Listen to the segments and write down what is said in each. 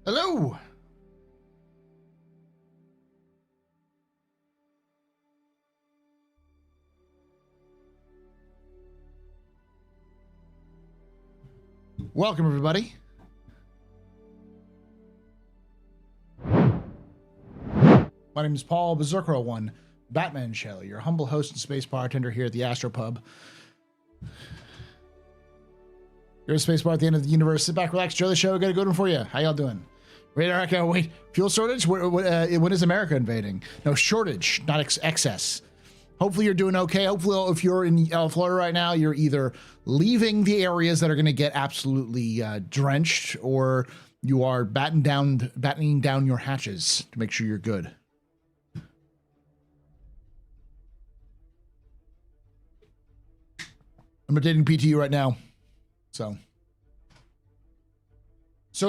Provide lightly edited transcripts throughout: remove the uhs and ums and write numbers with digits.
Hello. Welcome, everybody. My name is Paul Berserker01, Batman Shelley, your humble host and space bartender here at the AstroPub. You're a space bar at the end of the universe. Sit back, relax, enjoy the show. Got a good one for you. How y'all doing? Radar, wait. Fuel shortage? When is America invading? No, shortage, not excess. Hopefully you're doing okay. Hopefully if you're in Florida right now, you're either leaving the areas that are going to get absolutely drenched, or you are battening down your hatches to make sure you're good. I'm updating PTU right now. So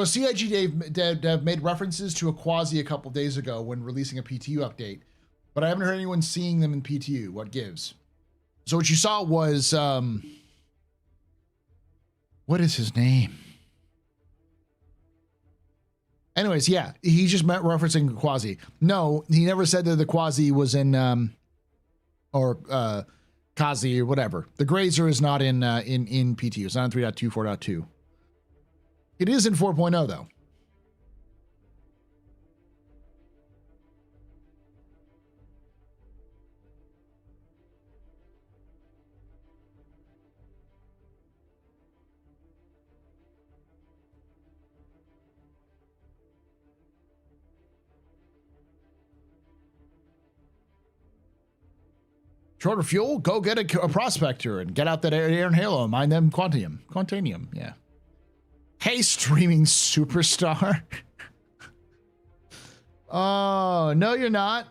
a CIG dev made references to a Quasi a couple days ago when releasing a PTU update, but I haven't heard anyone seeing them in PTU. What gives? So what you saw was, what is his name? Anyways, yeah, he just meant referencing Quasi. No, he never said that the Quasi was in, Kazi or whatever. The Grazer is not in PTU. It's not in 3.2, 4.2. It is in 4.0 though. Shorter fuel? Go get a prospector and get out that air and halo. Mine them quantanium. Yeah. Hey, streaming superstar. Oh, no, you're not.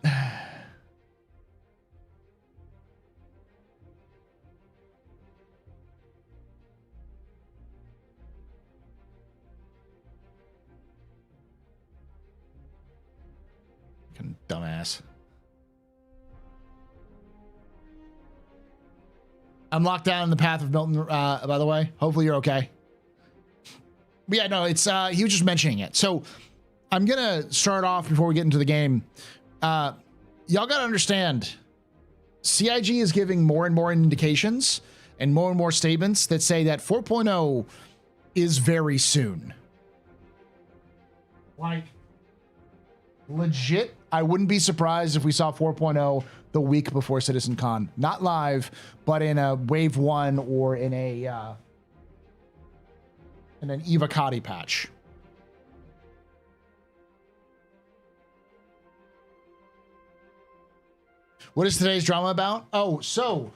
Fucking dumbass. I'm locked down in the path of Milton, by the way. Hopefully you're okay. But yeah, no, it's, he was just mentioning it. So I'm going to start off before we get into the game. Y'all got to understand, CIG is giving more and more indications and more statements that say that 4.0 is very soon. Like, legit, I wouldn't be surprised if we saw 4.0 the week before CitizenCon. Not live, but in a Wave 1 or in a in an Evocati patch. What is today's drama about? Oh, so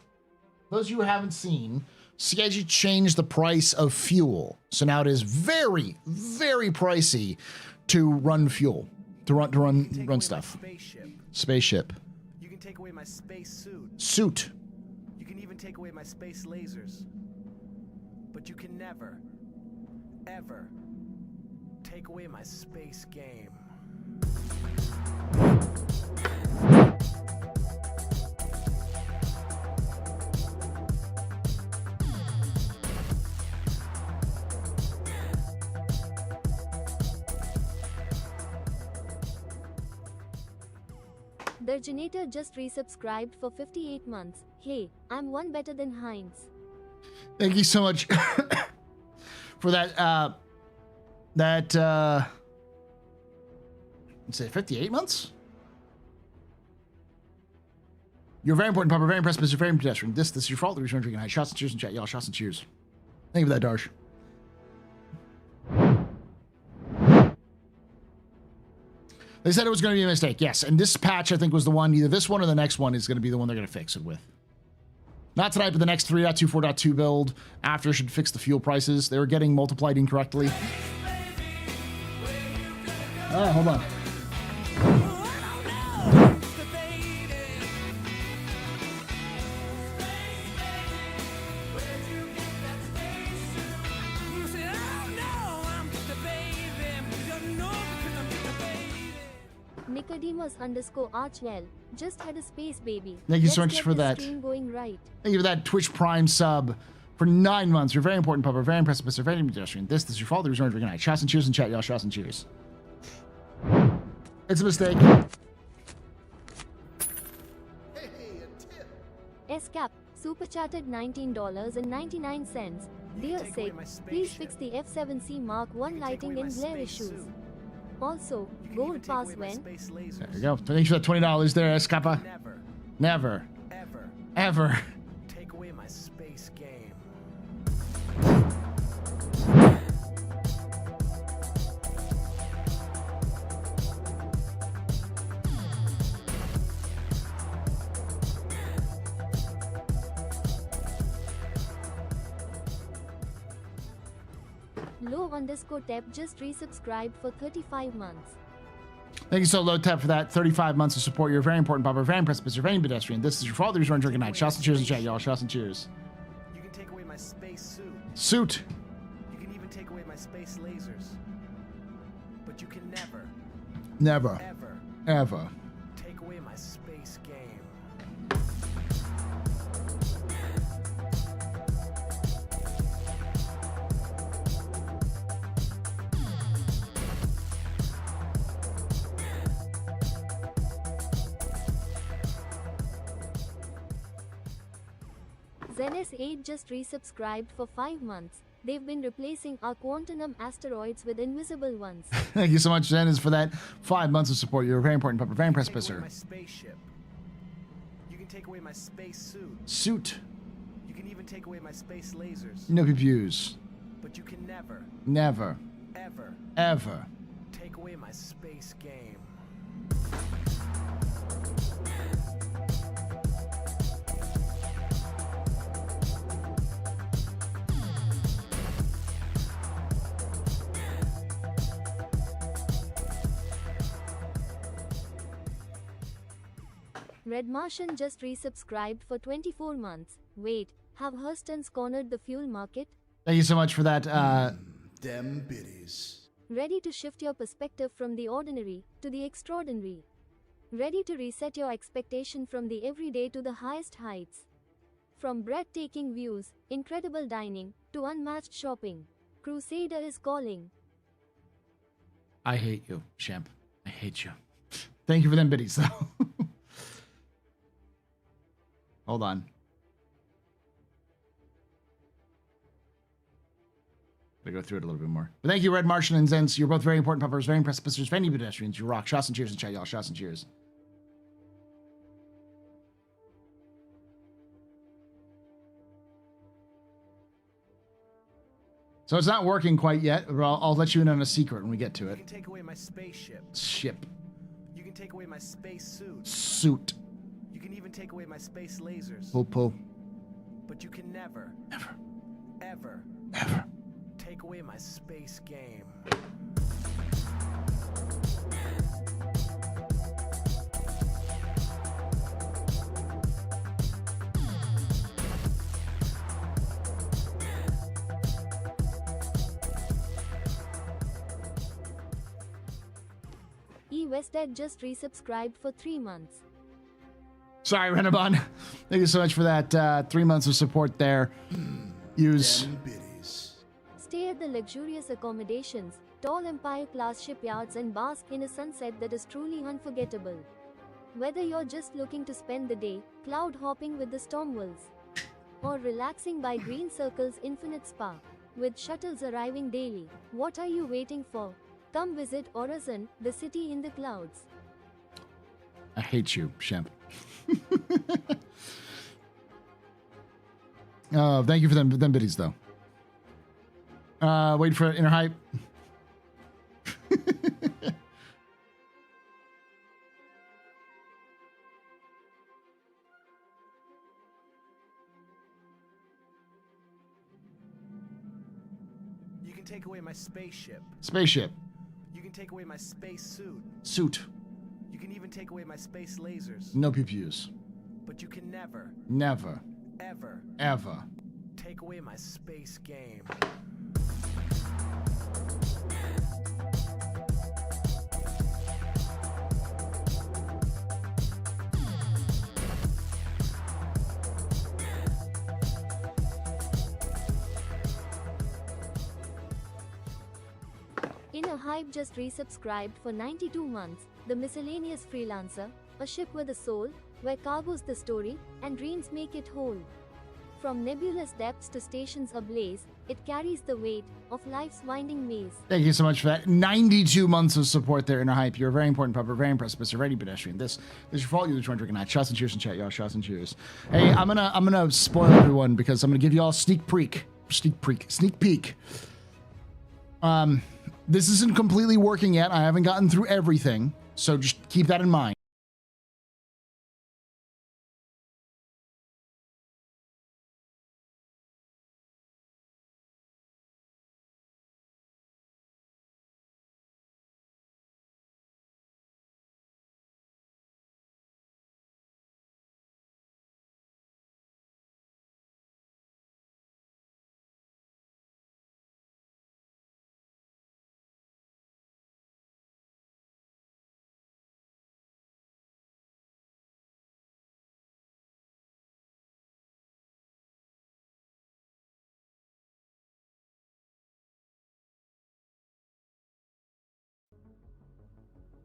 those of you who haven't seen, CIG changed the price of fuel. So now it is very, very pricey to run fuel, to run stuff. Spaceship. You can take away my space suit. You can even take away my space lasers. But you can never, ever take away my space game. The Janitor just resubscribed for 58 months. Hey, I'm one better than Heinz. Thank you so much for that. Let's say 58 months? You're very important, Papa. Very impressed, Mr. Very pedestrian. This is your fault. The reason drinking high. Shots and cheers in chat, y'all. Shots and cheers. Thank you for that, Darsh. They said it was going to be a mistake. Yes, and this patch, I think, was the one. Either this one or the next one is going to be the one they're going to fix it with. Not tonight, but the next 3.2, 4.2 build after should fix the fuel prices. They were getting multiplied incorrectly. Oh, hold on. Nicodemus_Archwell just had a space baby. Thank you so much for that. Going right. Thank you for that Twitch Prime sub for 9 months. You're very important, Papa. Very impressive, Mr. Very pedestrian. This is your fault. The reason drinking night. Shots and cheers in chat, y'all. Shots and cheers. It's a mistake. SCAP, superchatted $19.99. Dear take away Sig, my please spaceship. fix the F7C Mark I You can take lighting away and my glare space issues. suit. Also, You can gold even take pass away my when? space lasers. There you go. Thanks for that $20 there, Escapa. Never, Never, ever ever. take away my space game. Low_tep just resubscribed for 35 months. Thank you so low tap for that 35 months of support. You're a very important pop, a very precipice, you're very pedestrian. This is your fault. There's one drinking night. Shots and cheers in chat, y'all. Shots and cheers. You can take away my space suit. Suit. You can even take away my space lasers. But you can never, Never, ever ever. take away my space game. Zenes8 just resubscribed for 5 months. They've been replacing our quantum asteroids with invisible ones. Thank you so much, Zen, for that 5 months of support. You're a very important pop, a very Take away precipice. my spaceship. You can take away my space suit. Suit. You can even take away my space lasers. No PPUs. But you can never, Never, ever ever. take away my space game. Red Martian just resubscribed for 24 months. Wait, have Hurston's cornered the fuel market? Thank you so much for that. Them biddies. Ready to shift your perspective from the ordinary to the extraordinary. Ready to reset your expectation from the everyday to the highest heights. From breathtaking views, incredible dining, to unmatched shopping. Crusader is calling. I hate you, champ. I hate you. Thank you for them biddies, though. Hold on. Gotta go through it a little bit more. But thank you, Red Martian and Zens. You're both very important puppers, very impressive sisters, very pedestrians. You rock. Shots and cheers in chat, y'all. Shots and cheers. So it's not working quite yet, but I'll let you in on a secret when we get to You it. can take away my spaceship. Ship. You can take away my space suit. Suit. You can even take away my space lasers. Pull, pull. But you can never, Never. ever Never. take away my space game. Wested just resubscribed for 3 months. Sorry, Renabon. Thank you so much for that 3 months of support there. Use. Them biddies. Stay at the luxurious accommodations, tall Empire-class shipyards and bask in a sunset that is truly unforgettable. Whether you're just looking to spend the day, cloud hopping with the Stormwolves, or relaxing by Green Circle's Infinite Spa, with shuttles arriving daily, what are you waiting for? Come visit Orazon, the city in the clouds. I hate you, Shemp. Thank you for them biddies, though. Wait for inner hype. You can take away my spaceship. Spaceship. You can take away my space suit. Suit. You can even take away my space lasers. No PPUs. But you can never, Never. ever Ever. take away my space game. Inner Hype just resubscribed for 92 months. The Miscellaneous Freelancer, a ship with a soul, where cargo's the story, and dreams make it whole. From nebulous depths to stations ablaze, it carries the weight of life's winding maze. Thank you so much for that. 92 months of support there, Inner Hype. You're a very important pupper, very impressive, Mr. Ready Pedestrian. This is your fault. You're the one drinking that. Shots and cheers in chat, y'all. Shots and cheers. Hey, I'm gonna spoil everyone because I'm gonna give you all a sneak peek. This isn't completely working yet. I haven't gotten through everything, so just keep that in mind.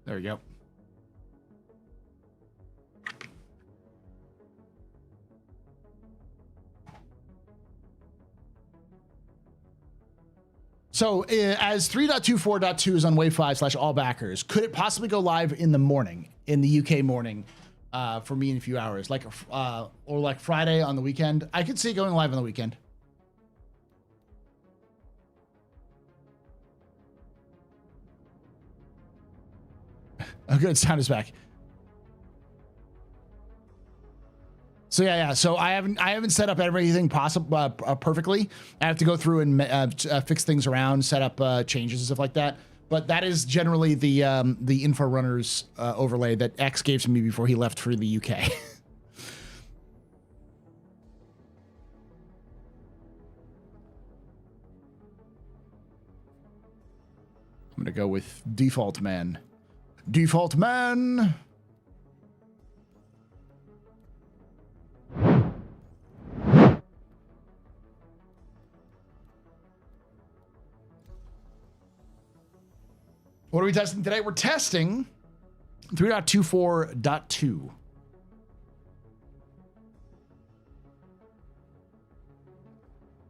There we go. So as 3.24.2 is on Wave 5 / all backers, could it possibly go live in the morning, in the UK morning, for me in a few hours, like or like Friday on the weekend? I could see it going live on the weekend. Oh, good. Sound is back. So yeah. So I haven't set up everything possible perfectly. I have to go through and fix things around, set up changes and stuff like that. But that is generally the Inforunners overlay that X gave to me before he left for the UK. I'm gonna go with default man. Default man. What are we testing today? We're testing 3.24.2.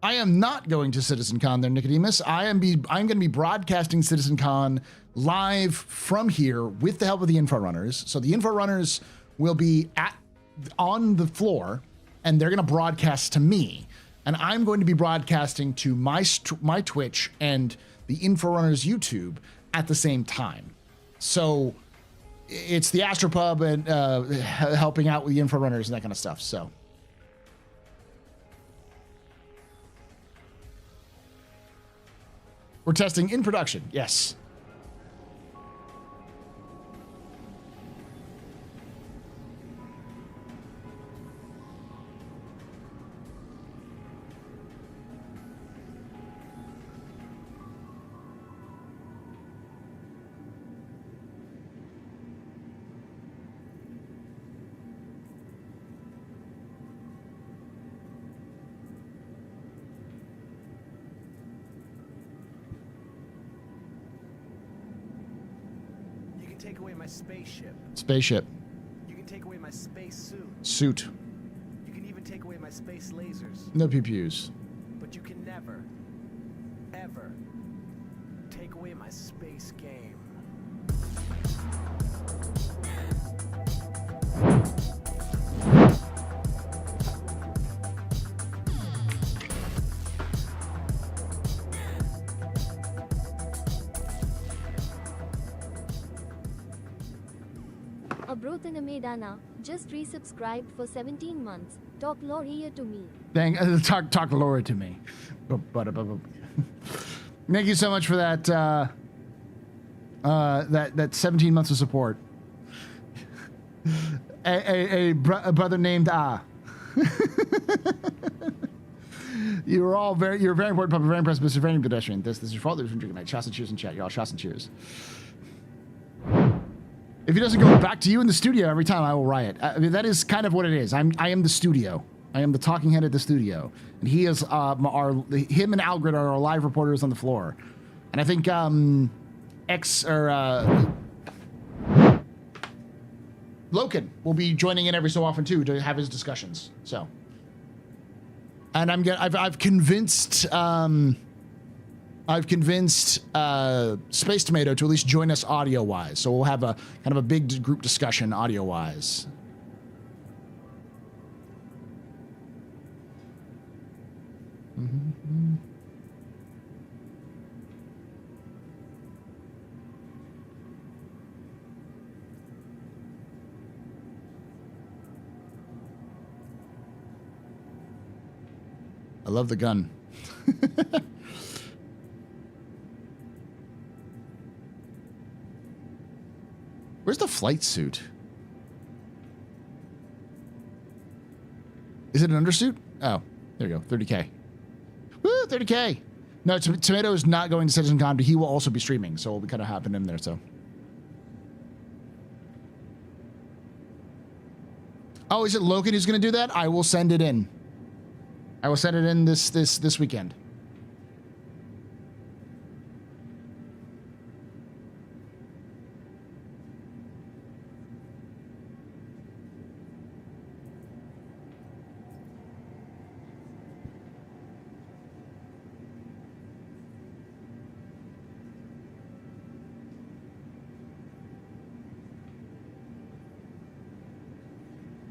I am not going to CitizenCon there, Nicodemus. I'm going to be broadcasting CitizenCon live from here with the help of the Inforunners. So the Inforunners will be on the floor, and they're going to broadcast to me. And I'm going to be broadcasting to my Twitch and the Inforunners YouTube at the same time. So it's the AstroPub and helping out with the Inforunners and that kind of stuff. So we're testing in production. Yes. Take away my spaceship. Spaceship. You can take away my space suit. Suit. You can even take away my space lasers. No pew-pews. But you can never, ever take away my space game. Abrothana Medana just resubscribed for 17 months. Talk lore here to me. Talk lore to me. Thank you so much for that. That 17 months of support. A brother named You're very important, Papa. Very impressive, Mr. Very Pedestrian. This is your fault. There's drinking night. Shots and cheers in chat, y'all. Shots and cheers. If he doesn't go back to you in the studio every time, I will riot. I mean, that is kind of what it is. I am the studio. I am the talking head at the studio, and he is him and Algrid are our live reporters on the floor, and I think Loken will be joining in every so often too to have his discussions. So, and I've convinced Space Tomato to at least join us audio wise. So we'll have a kind of a big group discussion audio wise. Mm-hmm. I love the gun. Where's the flight suit? Is it an undersuit? Oh, there you go. 30K. Woo, 30K. No, Tomato is not going to CitizenCon, but he will also be streaming, so we'll kind of happen in there. So. Oh, is it Logan who's going to do that? I will send it in. I will send it in this weekend.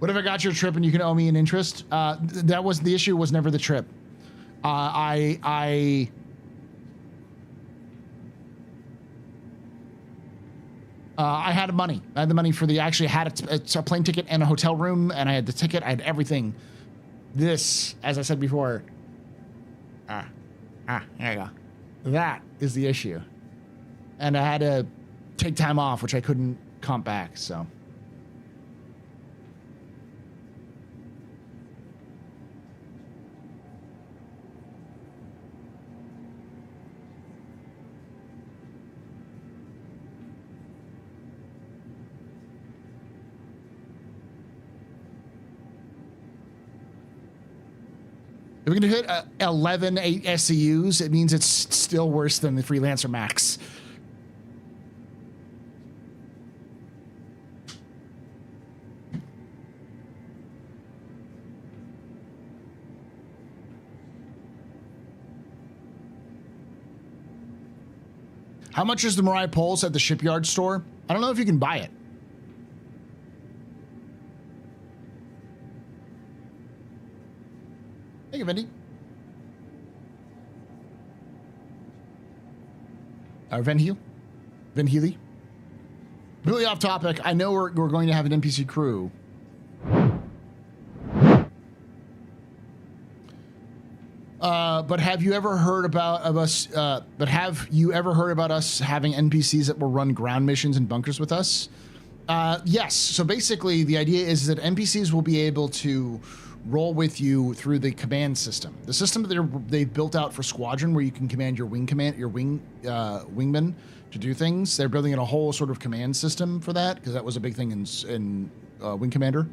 What if I got your trip and you can owe me an interest? That was the issue. Was never the trip. I had money. I had the money for the. Actually had a plane ticket and a hotel room, and I had the ticket. I had everything. This, as I said before. There you go. That is the issue, and I had to take time off, which I couldn't comp back. So. If we're going to hit 11 SCUs, it means it's still worse than the Freelancer Max. How much is the Mirai Pulse at the shipyard store? I don't know if you can buy it. Thank you, Vindy. Vin Healy. Really off topic. I know we're going to have an NPC crew. But have you ever heard about us? Have you ever heard about us having NPCs that will run ground missions and bunkers with us? Yes. So basically, the idea is that NPCs will be able to roll with you through the command system. The system that they've built out for Squadron, where you can command your wingmen to do things. They're building in a whole sort of command system for that, because that was a big thing in Wing Commander.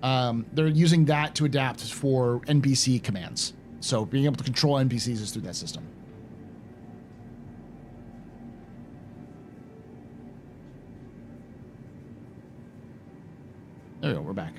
They're using that to adapt for NPC commands. So being able to control NPCs is through that system. There we go, we're back.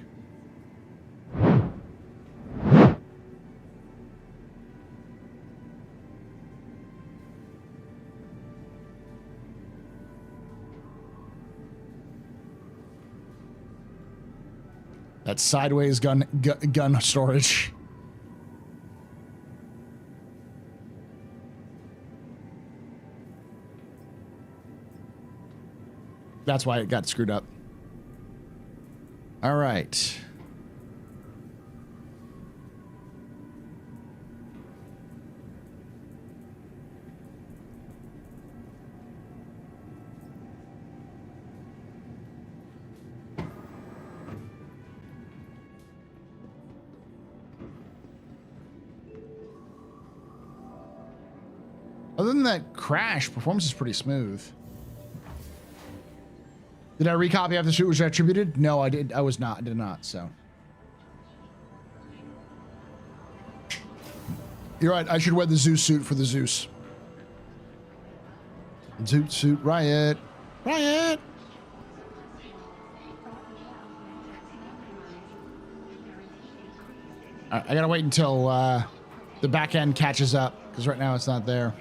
That's sideways gun storage. That's why it got screwed up. All right. Other than that crash, performance is pretty smooth. Did I recopy after the shoot was attributed? No, I did. I did not. So you're right. I should wear the Zeus suit for the Zeus. Zoot Suit riot. Riot. I gotta wait until the back end catches up, because right now it's not there.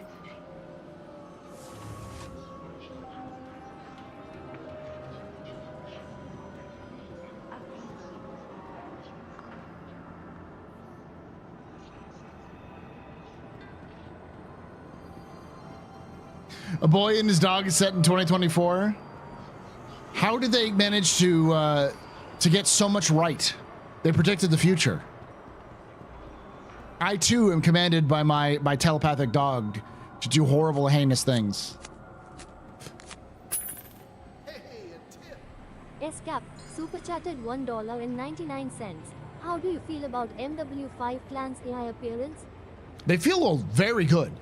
A Boy and His Dog is set in 2024. How did they manage to get so much right? They predicted the future. I too am commanded by my telepathic dog to do horrible, heinous things. Escap, super chatted $1.99. How do you feel about MW5 Clan's AI appearance? They feel very good.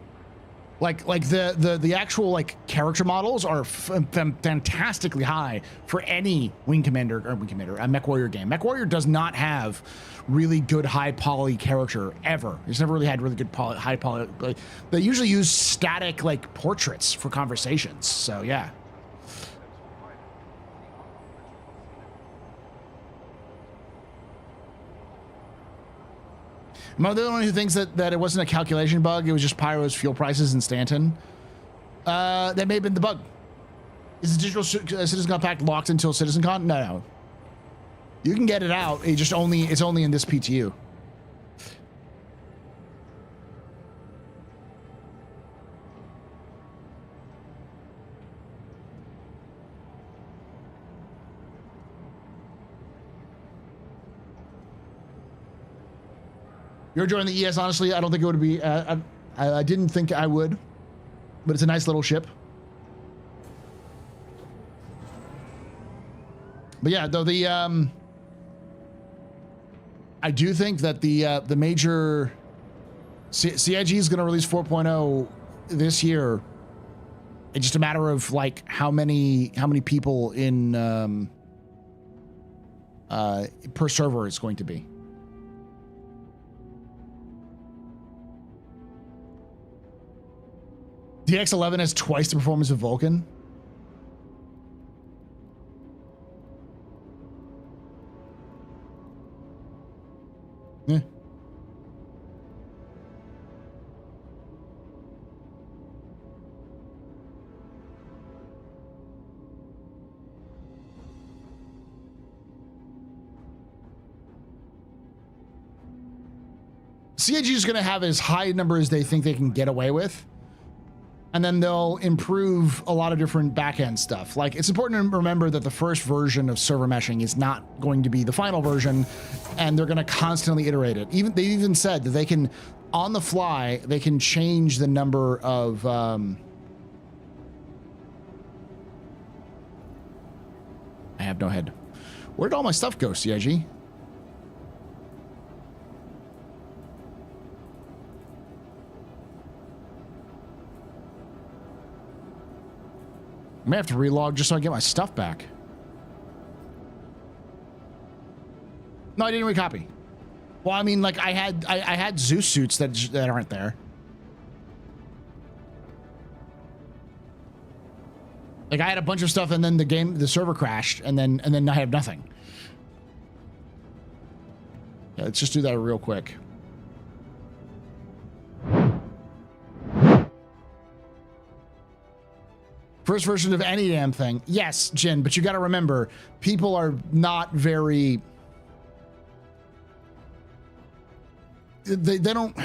Like the actual like character models are fantastically high for any Mech Warrior game. Mech Warrior does not have really good high poly character ever. It's never really had really good high poly. They usually use static like portraits for conversations. So yeah. Am I the only one who thinks that it wasn't a calculation bug? It was just Pyro's fuel prices in Stanton. That may have been the bug. Is the digital CitizenCon pack locked until CitizenCon? No. You can get it out. It's only in this PTU. You're joining the ES, honestly, I don't think it would be, I didn't think I would, but it's a nice little ship. But yeah, though I do think that the major CIG is going to release 4.0 this year. It's just a matter of like how many people in per server it's going to be. DX11 has twice the performance of Vulcan. Yeah. CIG is going to have as high a number as they think they can get away with. And then they'll improve a lot of different back-end stuff. Like, it's important to remember that the first version of server meshing is not going to be the final version, and they're going to constantly iterate it. They even said that they can, on the fly, they can change the number of I have no head. Where did all my stuff go, CIG? I may have to relog just so I get my stuff back. No, I didn't recopy. Well, I mean, like I had Zeus suits that aren't there. Like I had a bunch of stuff, and then the server crashed, and then I have nothing. Yeah, let's just do that real quick. First version of any damn thing. Yes, Jin, but you got to remember, people are not very... They don't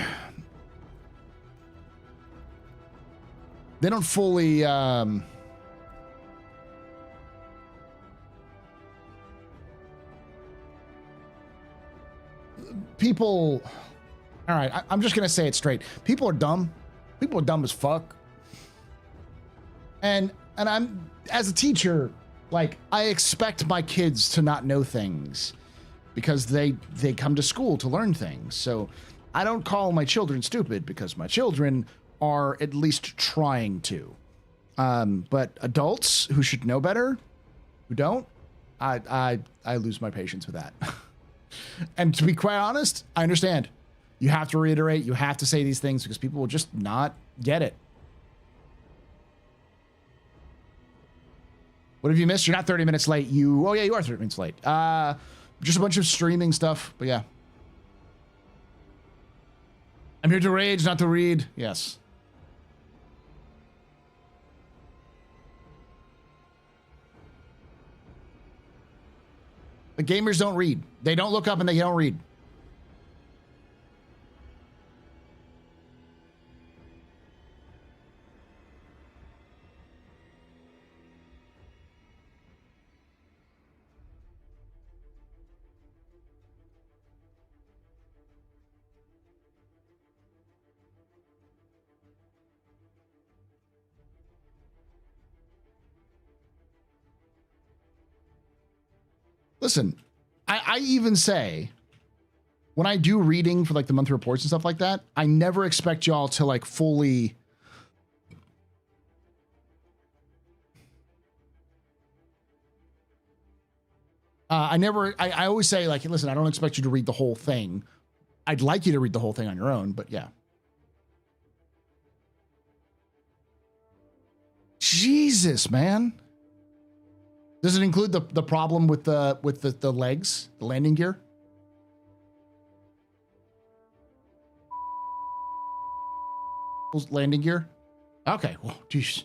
fully... People... All right, I'm just going to say it straight. People are dumb. People are dumb as fuck. And I'm, as a teacher, like, I expect my kids to not know things because they come to school to learn things. So I don't call my children stupid because my children are at least trying to. But adults who should know better, who don't, I lose my patience with that. And to be quite honest, I understand. You have to reiterate, you have to say these things because people will just not get it. What have you missed? You're not 30 minutes late. Oh yeah, you are 30 minutes late. Just a bunch of streaming stuff, but yeah. I'm here to rage, not to read. Yes. The gamers don't read. They don't look up and they don't read. Listen, I even say when I do reading for like the monthly reports and stuff like that, I never expect y'all to like fully I always say like, listen, I don't expect you to read the whole thing. I'd like you to read the whole thing on your own, but yeah. Jesus, man. Does it include the problem with the legs, the landing gear? Landing gear? Okay. Well, geez.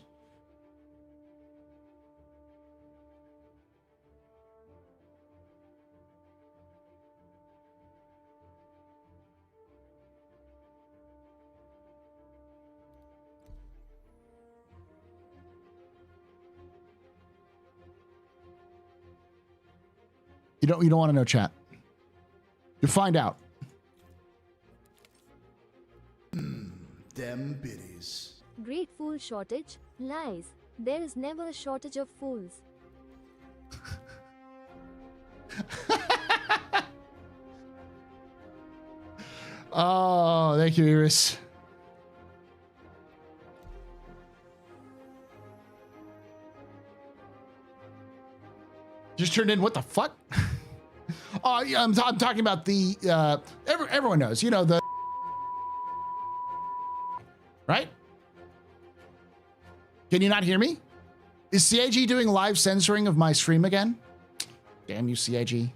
You don't want to know, chat. You'll find out. Them biddies. Great fool shortage? Lies. There is never a shortage of fools. Oh, thank you, Iris. Just turned in. What the fuck? Oh, yeah, I'm talking about the everyone knows, you know, the right? Can you not hear me? Is CIG doing live censoring of my stream again? Damn you, CIG.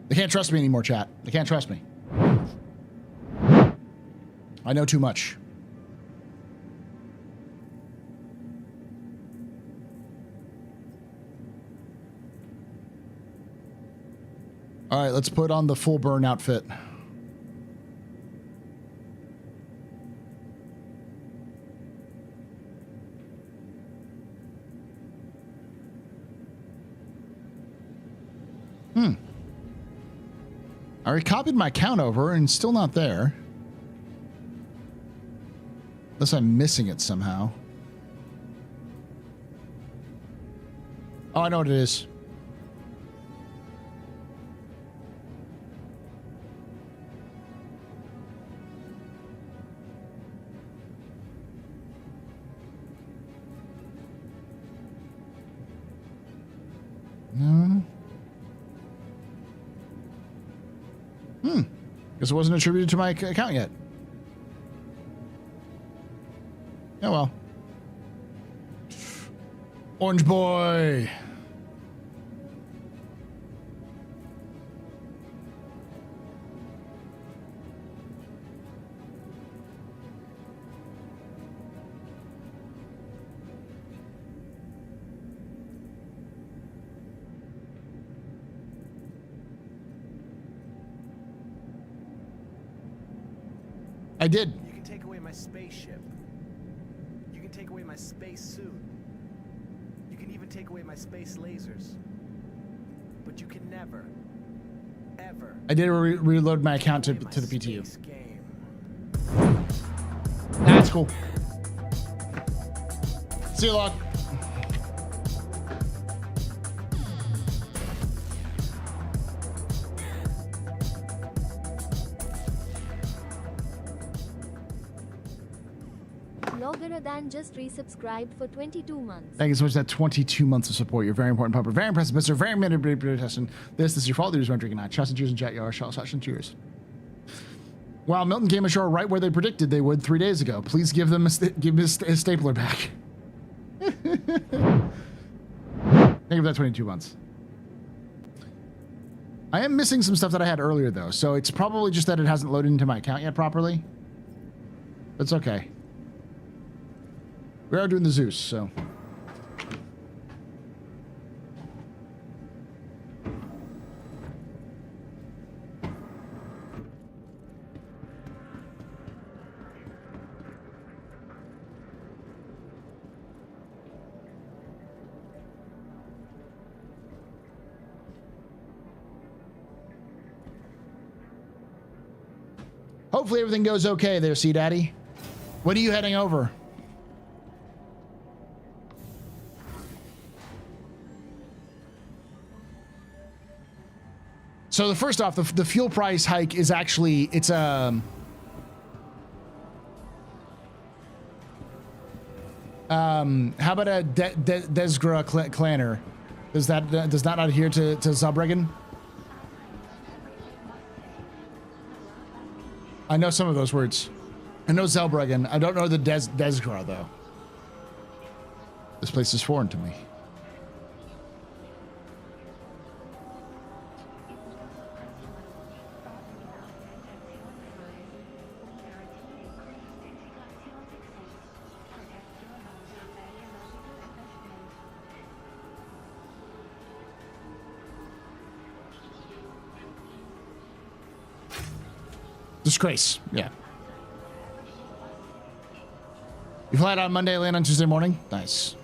They can't trust me anymore, chat. They can't trust me. I know too much. All right, let's put on the full burn outfit. I already copied my account over and still not there. Unless I'm missing it somehow. Oh, I know what it is. No. Because it wasn't attributed to my account yet. Oh well. Orange boy. I did. You can take away my spaceship. You can take away my space suit. You can even take away my space lasers. But you can never, ever. I did reload my account to the PTU. Game. That's cool. See you, Locke. Longer than just resubscribed for 22 months. Thank you so much for that 22 months of support. You're very important, Pupper. Very impressive, Mr. Very minute testing. This is your fault. There's one drinking night. Shots and cheers and chat, y'all. Shots and cheers. Wow, Milton came ashore right where they predicted they would 3 days ago. Please give them give his stapler back. Thank you for that 22 months. I am missing some stuff that I had earlier, though, so it's probably just that it hasn't loaded into my account yet properly. It's okay. We are doing the Zeus, so... Hopefully everything goes okay there, Sea Daddy. When are you heading over? So first off, the fuel price hike is actually, it's how about a Desgra Clanner? Does that not adhere to Zalbregen? I know some of those words. I know Zalbregen. I don't know the Desgra, though. This place is foreign to me. Disgrace, yeah. You fly out on Monday, land on Tuesday morning? Nice.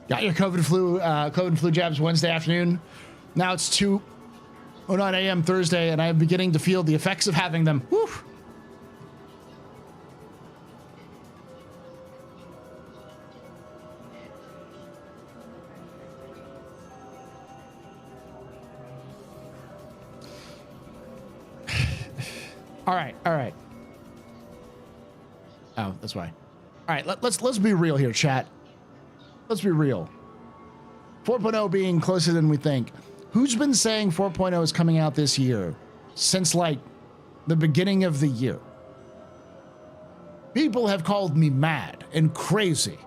Got your COVID flu jabs Wednesday afternoon. Now it's 2:09 a.m. Thursday, and I'm beginning to feel the effects of having them. Whew. All right. Oh, that's why. All right, let's be real here, chat. Let's be real. 4.0 being closer than we think. Who's been saying 4.0 is coming out this year since like the beginning of the year? People have called me mad and crazy.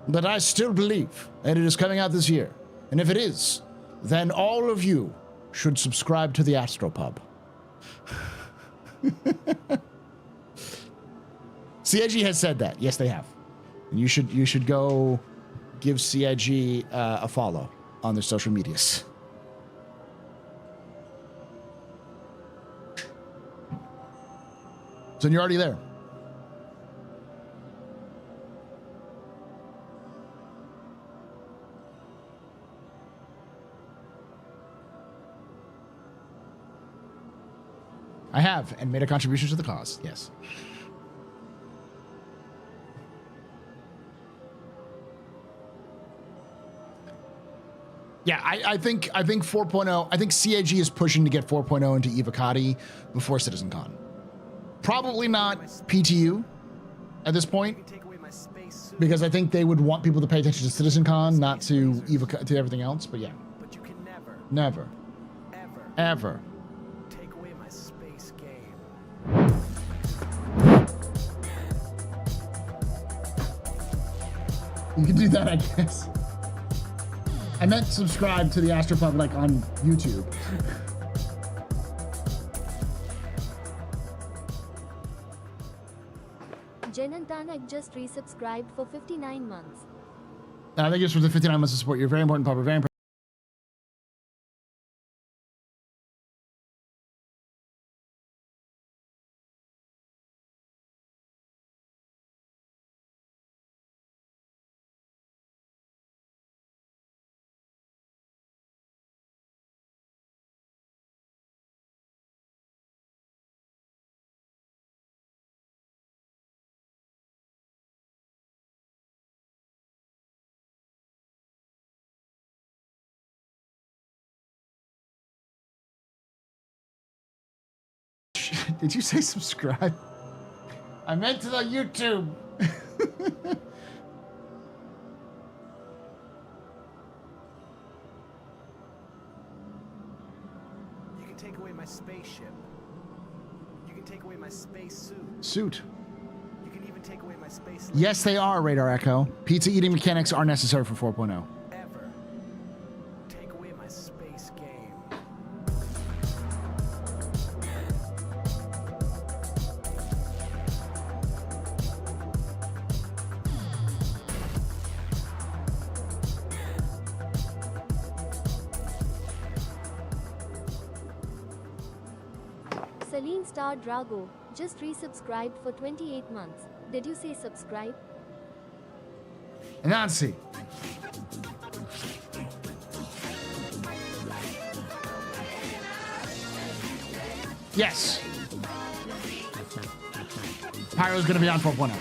But I still believe that it is coming out this year. And if it is, then all of you should subscribe to the AstroPub. CIG has said that. Yes, they have. And you should go give CIG a follow on their social medias. So you're already there. I have, and made a contribution to the cause. Yes. Yeah, I think 4.0. I think CAG is pushing to get 4.0 into Evocati before CitizenCon. Probably not PTU at this point, You can take away my space suit, because I think they would want people to pay attention to CitizenCon, not to to everything else. But yeah, but you can never, never, ever ever. take away my space game. You can do that, I guess. I meant subscribe to the AstroPub like on YouTube. Jenantanak just resubscribed for 59 months. Thank you for the 59 months of support. You're very important, Papa. Very important. Did you say subscribe? I meant to the YouTube. You can take away my spaceship. You can take away my space suit. Suit. You can even take away my space. Yes, they are, Radar Echo. Pizza eating mechanics are necessary for 4.0. Ever take away my space game. Celine Star Drago just resubscribed for 28 months. Did you say subscribe? Nancy. Yes. Pyro's gonna be on 4.0.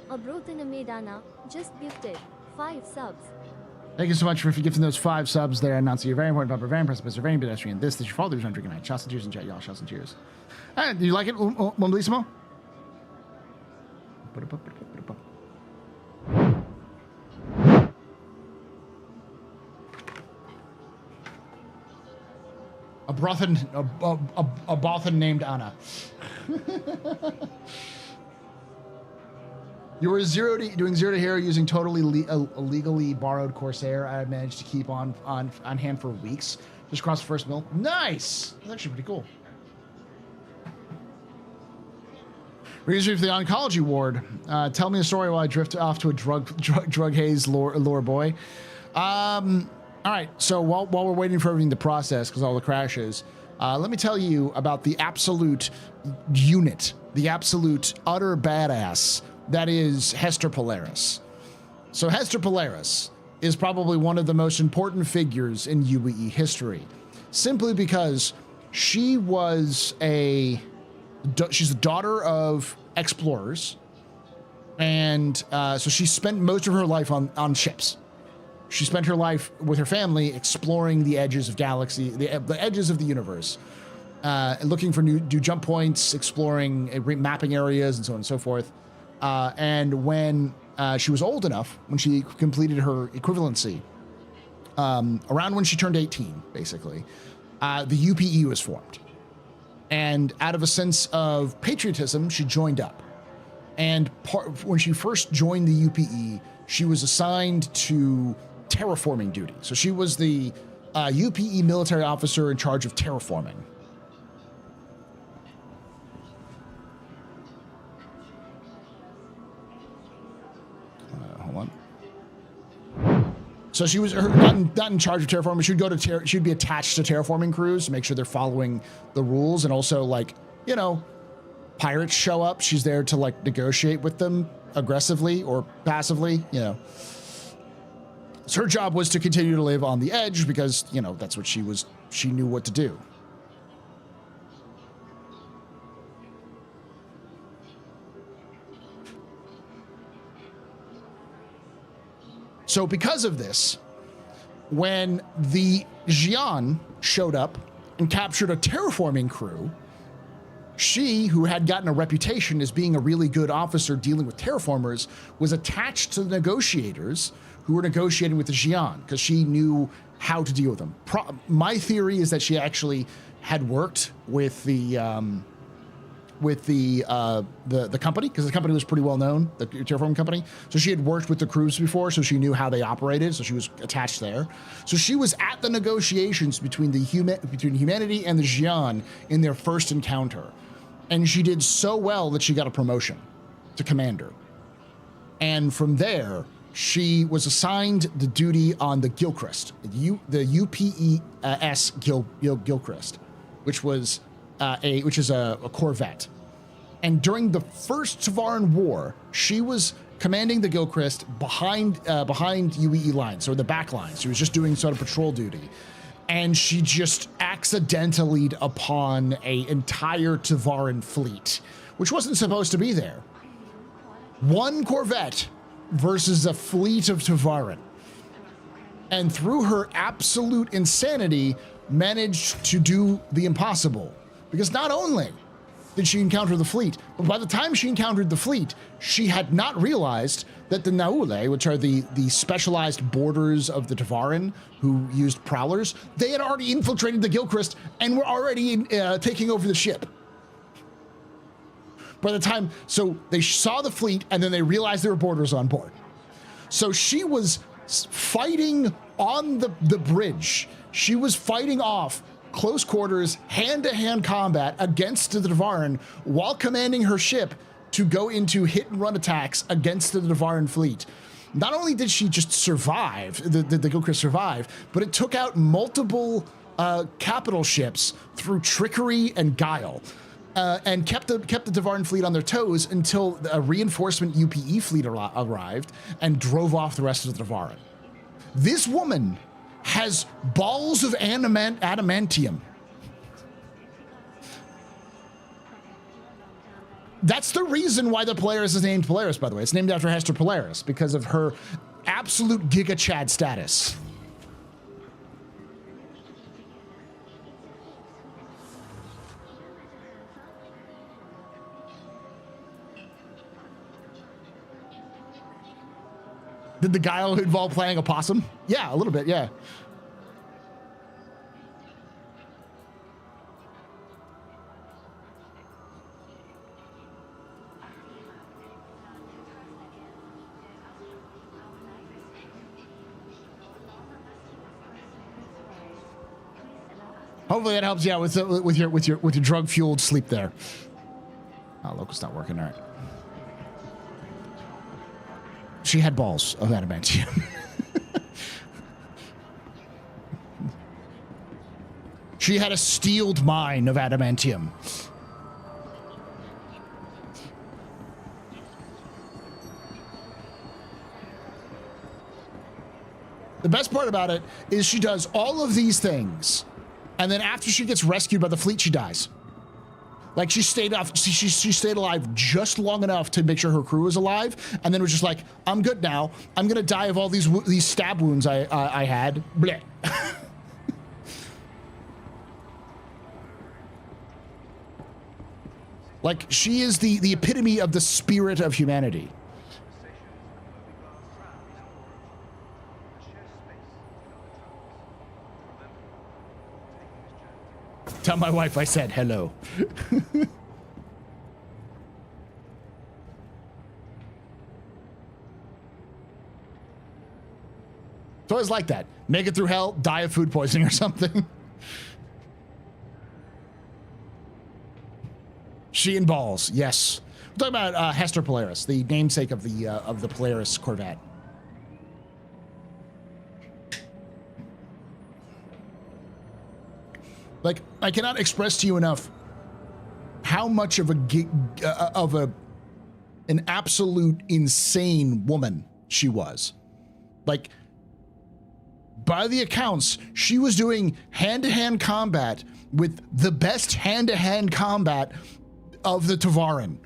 Abrothina Medana just gifted 5 subs. Thank you so much for gifting those 5 subs there, Nancy. You're very important, Papa. Very impressive. Mr. Very pedestrian. This your father's on drinking night. Shots and cheers in chat, y'all. Shots and cheers. Do you like it, Bellissimo? A Bothan named Anna. You were doing 0 to hero using totally illegally borrowed Corsair. I managed to keep on hand for weeks. Just crossed the first mill. Nice. That's actually pretty cool. Research for the oncology ward. Tell me a story while I drift off to a drug haze lore boy. All right. So while we're waiting for everything to process because all the crashes, let me tell you about the absolute unit, the absolute utter badass that is Hester Polaris. So Hester Polaris is probably one of the most important figures in UEE history, simply because she was she's the daughter of explorers, and so she spent most of her life on ships. She spent her life with her family exploring the edges of galaxy, the edges of the universe, looking for new jump points, exploring, mapping areas, and so on and so forth. And when she was old enough, when she completed her equivalency, around when she turned 18, basically, the UPE was formed. And out of a sense of patriotism, she joined up. And when she first joined the UPE, she was assigned to terraforming duty. So she was the UPE military officer in charge of terraforming. Hold on. So she was not in charge of terraforming. She'd go to she'd be attached to terraforming crews to make sure they're following the rules, and also, like, you know, pirates show up. She's there to, like, negotiate with them aggressively or passively, you know. So her job was to continue to live on the edge because, you know, that's what she knew what to do. So because of this, when the Xi'an showed up and captured a terraforming crew, she, who had gotten a reputation as being a really good officer dealing with terraformers, was attached to the negotiators who were negotiating with the Xi'an because she knew how to deal with them. My theory is that she actually had worked with the company, because the company was pretty well known, the terraforming company. So she had worked with the crews before, so she knew how they operated. So she was attached there. So she was at the negotiations between humanity and the Xi'an in their first encounter, and she did so well that she got a promotion to commander. And from there, she was assigned the duty on the Gilchrist, the UPES Gilchrist, which is a corvette. And during the first Tavaran War, she was commanding the Gilchrist behind UEE lines, so the back lines. She was just doing sort of patrol duty. And she just accidentally upon an entire Tavaran fleet, which wasn't supposed to be there. One corvette versus a fleet of Tavaran. And through her absolute insanity, managed to do the impossible. Because not only did she encounter the fleet, but by the time she encountered the fleet, she had not realized that the Naule, which are the specialized boarders of the Tavaran who used prowlers, they had already infiltrated the Gilchrist and were already taking over the ship. By the time, so they saw the fleet and then they realized there were boarders on board. So she was fighting on the bridge. She was fighting off close quarters, hand-to-hand combat against the Tavaran while commanding her ship to go into hit-and-run attacks against the Tavaran fleet. Not only did she just survive, the Gilchrist survive, but it took out multiple capital ships through trickery and guile, and kept the Tavaran fleet on their toes until a reinforcement UPE fleet arrived and drove off the rest of the Tavaran. This woman has balls of adamantium. That's the reason why the Polaris is named Polaris, by the way. It's named after Hester Polaris because of her absolute Giga Chad status. Did the guile involve playing a possum? Yeah, a little bit, yeah. Hopefully that helps you out with your drug fueled sleep there. Oh, local's not working. All right. She had balls of adamantium. She had a steeled mine of adamantium. The best part about it is she does all of these things, and then after she gets rescued by the fleet, she dies. Like she stayed alive just long enough to make sure her crew was alive, and then was just like, "I'm good now. I'm gonna die of all these stab wounds I had." Bleh. Like she is the epitome of the spirit of humanity. Tell my wife I said hello. It's always like that. Make it through hell, die of food poisoning or something. She and balls, yes. We're talking about Hester Polaris, the namesake of the Polaris Corvette. Like, I cannot express to you enough how much of an absolute insane woman she was. Like, by the accounts, she was doing hand-to-hand combat with the best hand-to-hand combat of the Tavaran.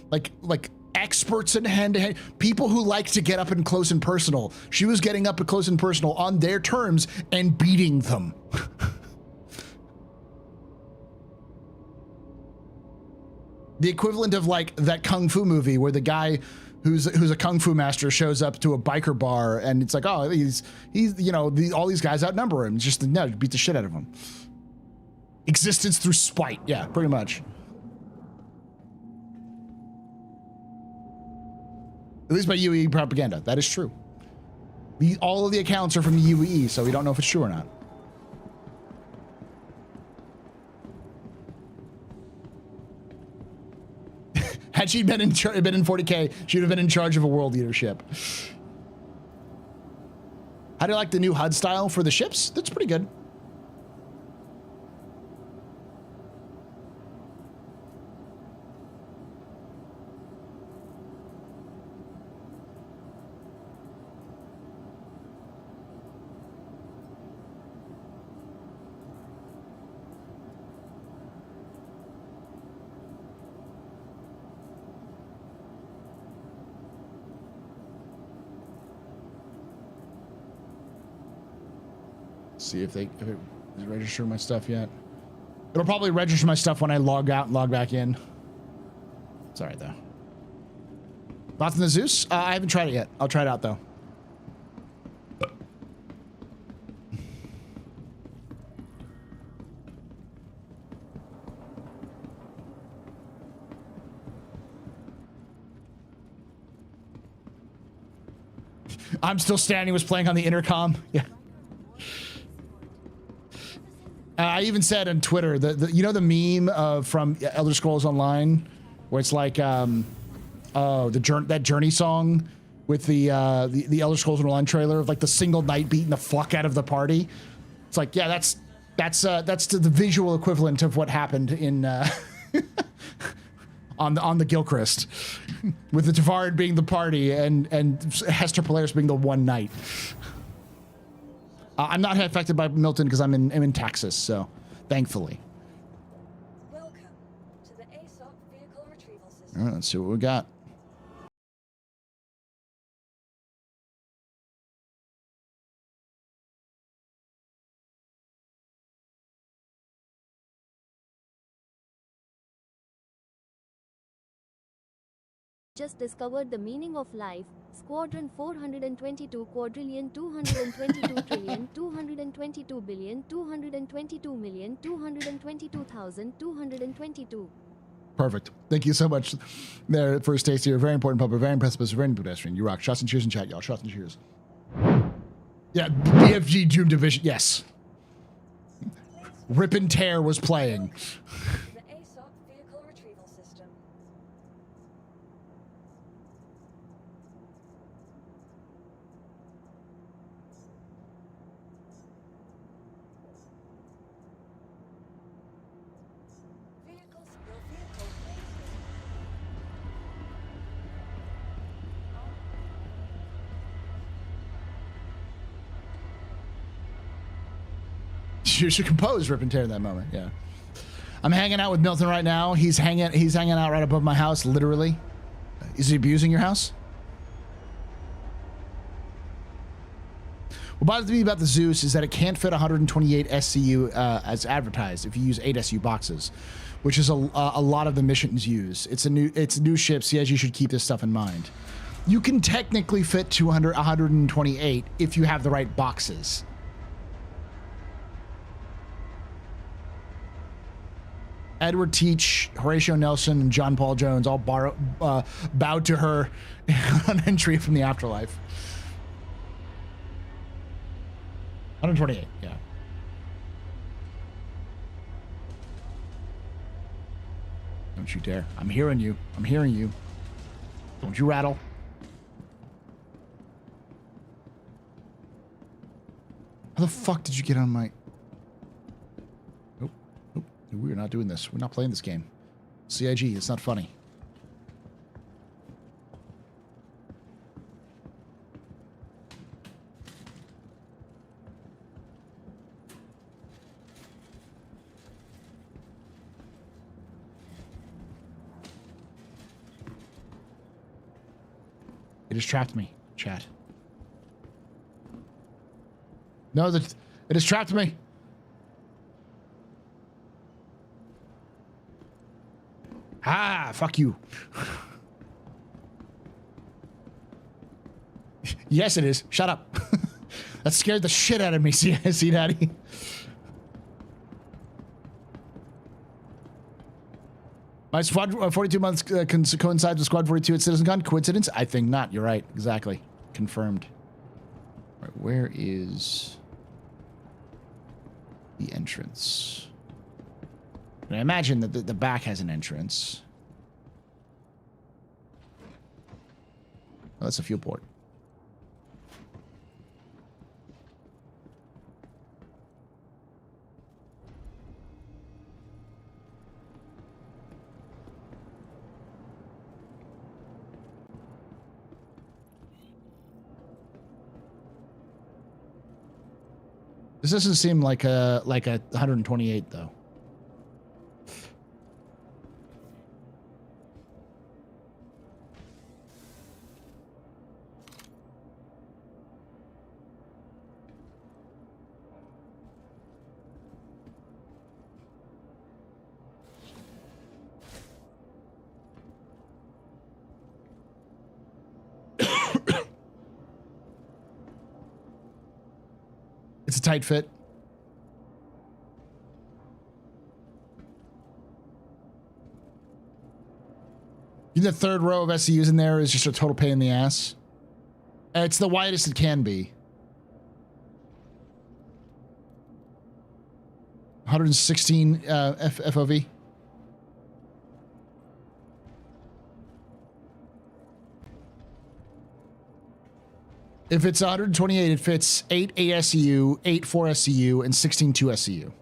Like experts in hand-to-hand, people who like to get up and close and personal. She was getting up and close and personal on their terms and beating them. The equivalent of like that kung fu movie where the guy who's a kung fu master shows up to a biker bar and it's like, oh, he's you know, all these guys outnumber him. It's just no, beat the shit out of him. Existence through spite. Yeah, pretty much. At least by UEE propaganda. That is true. All of the accounts are from the UEE, so we don't know if it's true or not. Had she been in 40K, she'd have been in charge of a world leadership. How do you like the new HUD style for the ships? That's pretty good. See if it register my stuff yet. It'll probably register my stuff when I log out and log back in. It's all right though. Thoughts on the Zeus? I haven't tried it yet. I'll try it out though. I'm still standing was playing on the intercom. Yeah. I even said on Twitter you know the meme from Elder Scrolls Online where it's like that Journey song with the Elder Scrolls Online trailer of like the single knight beating the fuck out of the party. It's like, yeah, that's the visual equivalent of what happened in on the Gilchrist with the Tavarid being the party and Hester Polaris being the one knight. I'm not affected by Milton because I'm in Texas, so thankfully. Welcome to the ASOP vehicle retrieval system. All right, let's see what we got. Just discovered the meaning of life. Squadron 422 quadrillion 222 trillion 222 billion 222 million 222,222. Perfect. Thank you so much there for Stacey. You're very important public, very impressive, very pedestrian. You rock. Shots and cheers in chat, y'all. Shots and cheers. Yeah, BFG Doom Division. Yes. Rip and Tear was playing. The ASOP vehicle retrieval system. You should compose Rip and Tear in that moment. Yeah. I'm hanging out with Milton right now. He's hanging out right above my house, literally. Is he abusing your house? What bothers me about the Zeus is that it can't fit 128 SCU as advertised if you use 8 SU boxes, which is a lot of the missions use. It's a new ship, so yes, you should keep this stuff in mind. You can technically fit 128 if you have the right boxes. Edward Teach, Horatio Nelson, and John Paul Jones all bowed to her on entry from the afterlife. 128, yeah. Don't you dare. I'm hearing you. I'm hearing you. Don't you rattle. How the fuck did you get on my... We're not doing this. We're not playing this game. CIG, it's not funny. just trapped me, chat. No, it has trapped me. Ah, fuck you. Yes, it is. Shut up. That scared the shit out of me, see Daddy? My Squad 42 months coincides with Squad 42 at CitizenCon. Coincidence? I think not. You're right. Exactly. Confirmed. All right, where is the entrance? And I imagine that the back has an entrance. Oh, that's a fuel port. This doesn't seem like a 128 though. It's a tight fit. The third row of SCUs in there is just a total pain in the ass. It's the widest it can be. 116 FOV. If it's 128, it fits 8 ASCU, 8 4SCU, and 16 2SCU.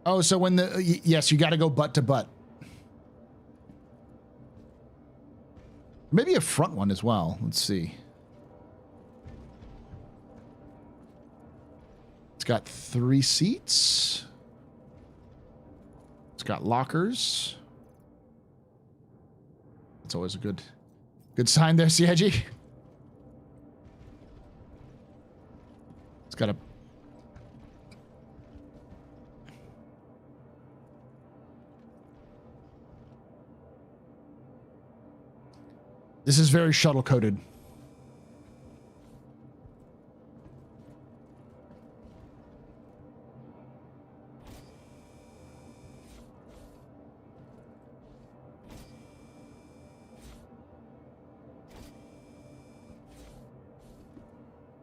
Oh, so when the... Yes, you got to go butt to butt. Maybe a front one as well. Let's see. It's got 3 seats. It's got lockers. It's always a good sign there, CIG. It's got a... This is very shuttle coded.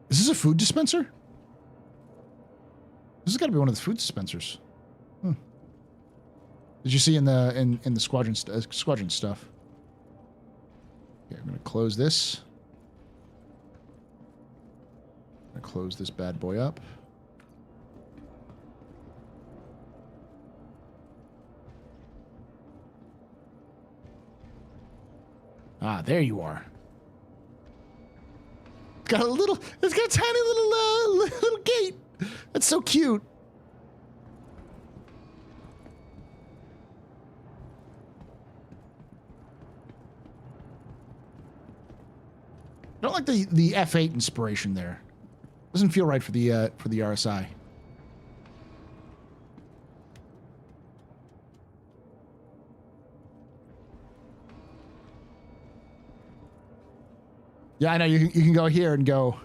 Is this a food dispenser? This has got to be one of the food dispensers. Hmm. Did you see in the Squadron stuff? Okay, I'm gonna close this. I'm gonna close this bad boy up. Ah, there you are. It's got a tiny little gate. That's so cute. I don't like the F8 inspiration there. Doesn't feel right for the RSI. Yeah, I know you can go here and go.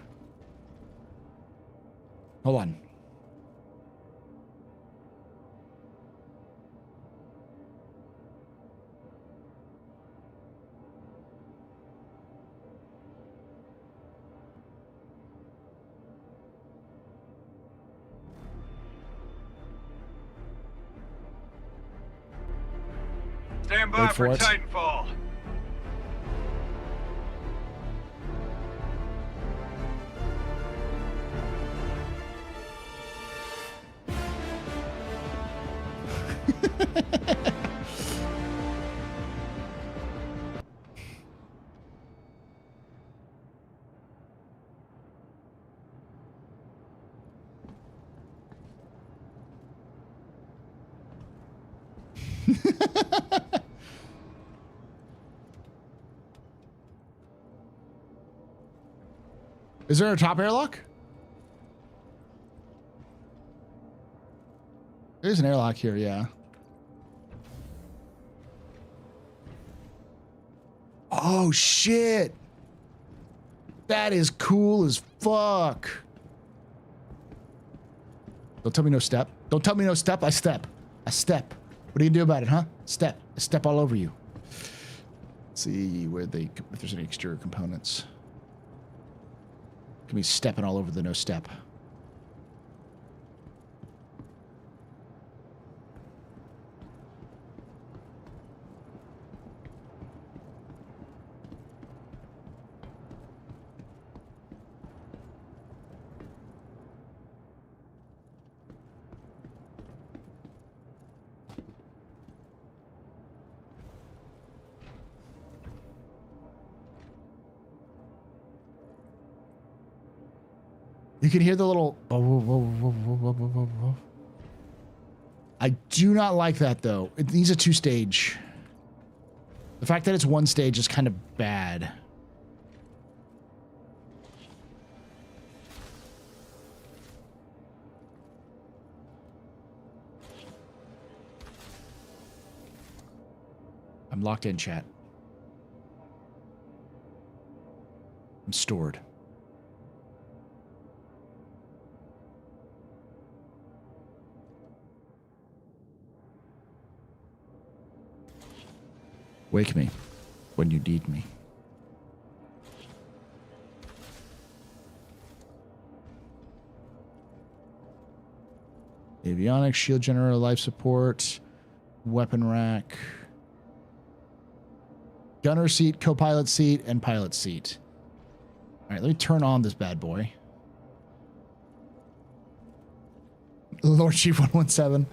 Hold on. Stand by for it. Titanfall. Is there a top airlock? There's an airlock here, yeah. Oh, shit. That is cool as fuck. Don't tell me no step. Don't tell me no step. I step. I step. What do you do about it, huh? Step. I step all over you. Let's see where they, if there's any exterior components. Can be stepping all over the no step. You can hear the little. I do not like that though. It needs a 2-stage. The fact that it's 1 stage is kind of bad. I'm locked in, chat. I'm stored. Wake me when you need me. Avionics, shield generator, life support, weapon rack, gunner seat, co-pilot seat, and pilot seat. All right, let me turn on this bad boy. Lord Chief 117.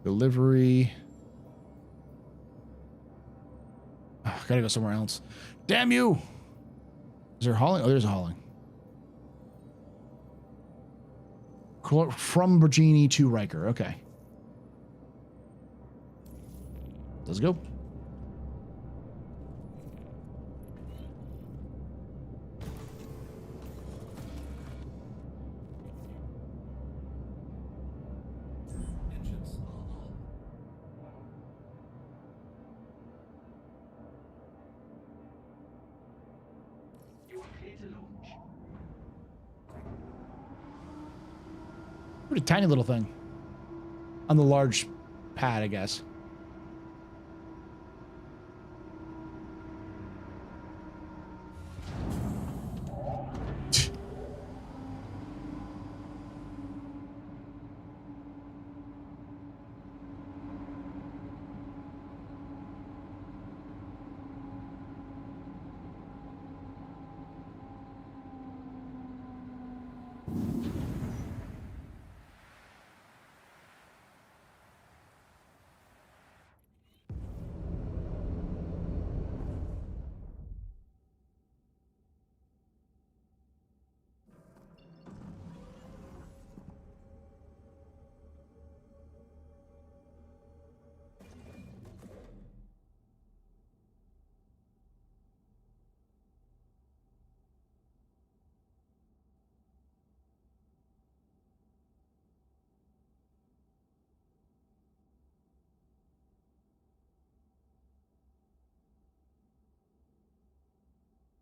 Delivery. Oh, gotta go somewhere else. Damn you! Is there hauling? Oh, there's a hauling. From Virginia to Riker. Okay. Let's go. What a tiny little thing. On the large pad, I guess.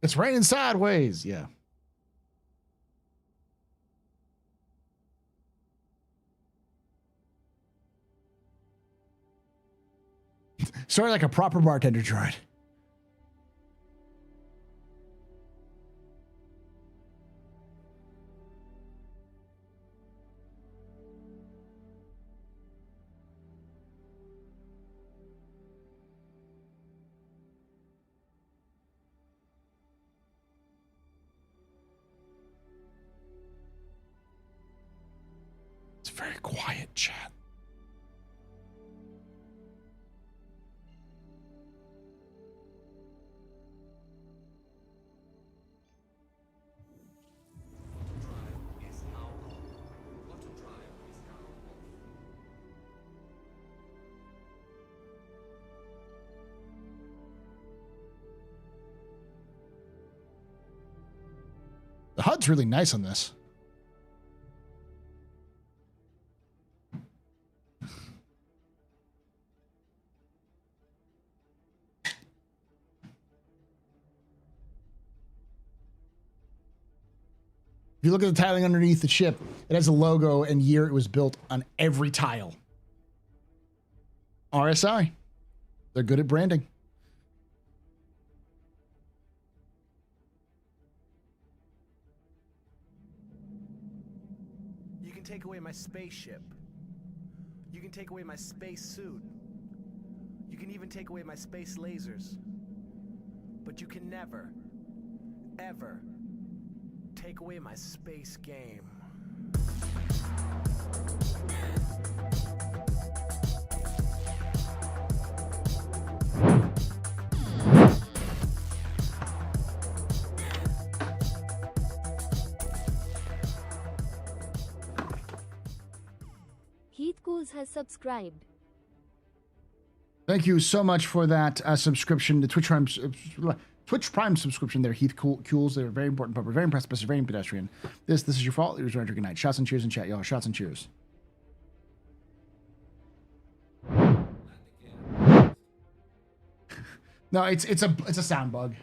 It's raining sideways. Yeah. Sorry, like a proper bartender droid. It's very quiet, chat. The HUD's really nice on this. If you look at the tiling underneath the ship, it has a logo and year it was built on every tile. RSI. They're good at branding. You can take away my spaceship. You can take away my space suit. You can even take away my space lasers. But you can never, ever take away my space game. Heath Cools has subscribed. Thank you so much for that subscription, the Twitch Prime subscription there, Heath Cools. They're very important, but we're very impressed, but very pedestrian. This is your fault. It was right. Good night. Shots and cheers in chat, y'all. Shots and cheers. No, it's a sound bug.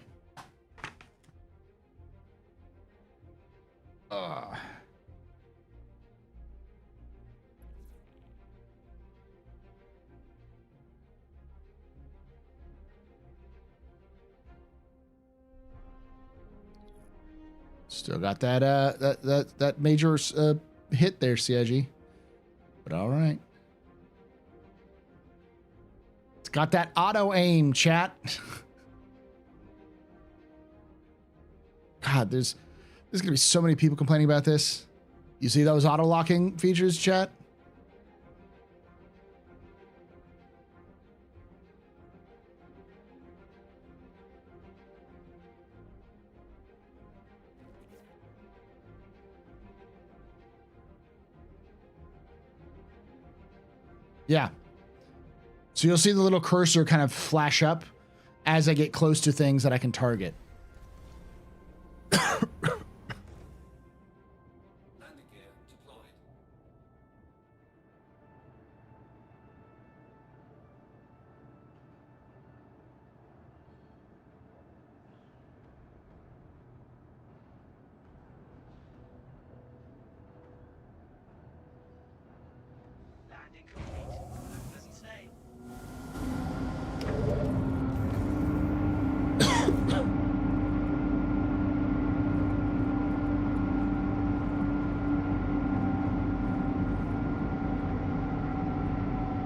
Still got that that major hit there, CIG. But all right. It's got that auto aim, chat. God, there's gonna be so many people complaining about this. You see those auto locking features, chat? Yeah. So you'll see the little cursor kind of flash up as I get close to things that I can target.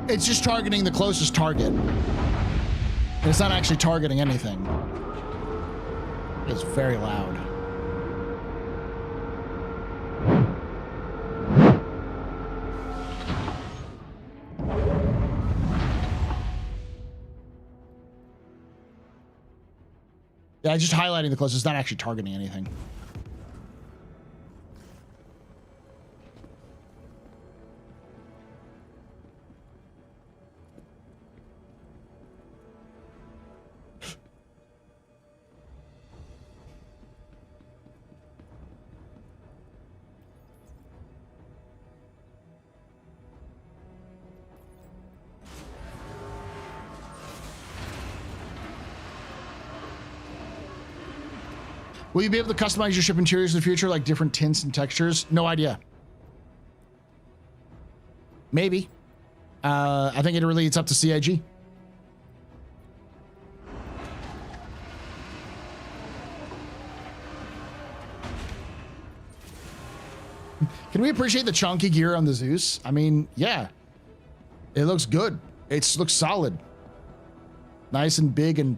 It's just targeting the closest target. It's not actually targeting anything. It's very loud. Yeah, just highlighting the closest. It's not actually targeting anything. Will you be able to customize your ship interiors in the future, like different tints and textures? No idea. Maybe. I think it's up to CIG. Can we appreciate the chunky gear on the Zeus? I mean, yeah. It looks good. It looks solid. Nice and big and...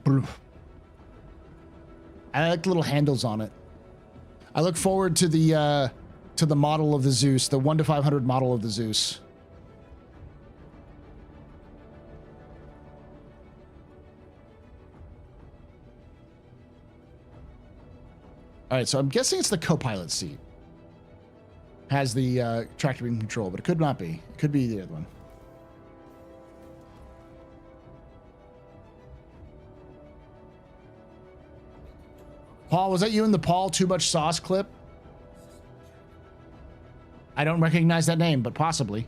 I like the little handles on it. I look forward to the model of the Zeus, the 1 to 500 model of the Zeus. All right, so I'm guessing it's the co-pilot seat. Has the tractor beam control, but it could not be. It could be the other one. Paul, was that you in the Paul Too Much Sauce clip? I don't recognize that name, but possibly.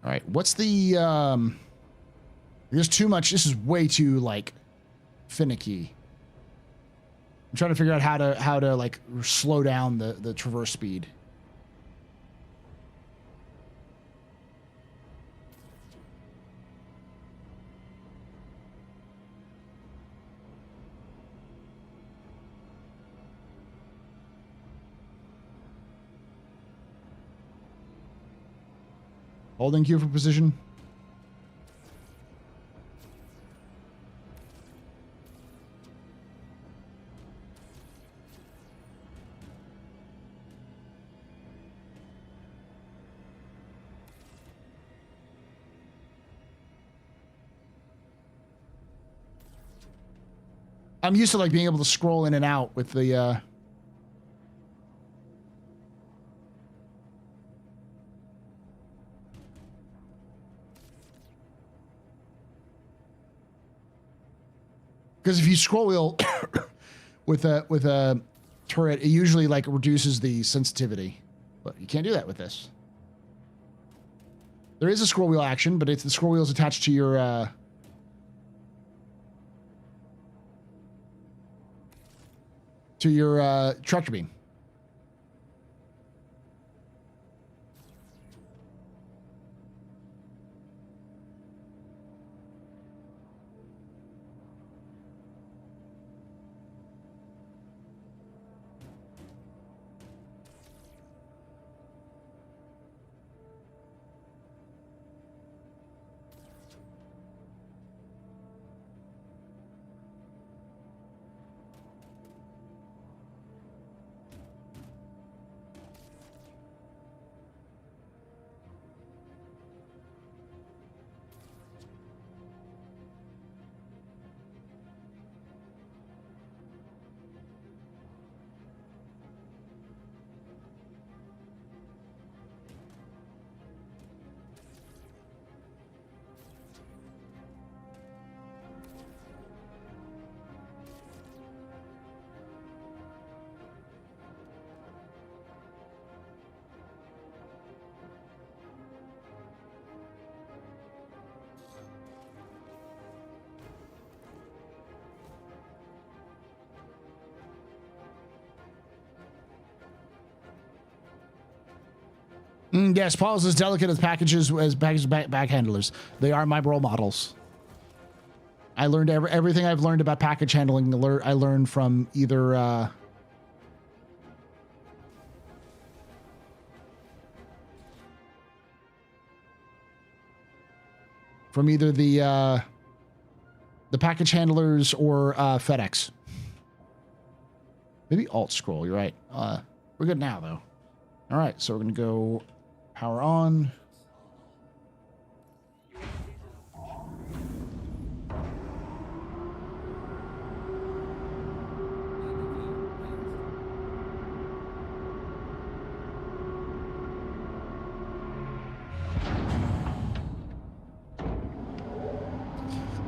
All right, what's the, there's too much, this is way too, like, finicky. I'm trying to figure out how to like, slow down the traverse speed. Holding Q for position. I'm used to like being able to scroll in and out with the because if you scroll wheel with a turret, it usually like reduces the sensitivity, but you can't do that with this. There is a scroll wheel action, but it's the scroll wheel is attached to your tractor beam. Yes, Paul is as delicate as packages as back handlers. They are my role models. I learned everything I've learned about package handling. I learned from either the package handlers or FedEx. Maybe alt scroll. You're right. We're good now though. All right, so we're gonna go power on.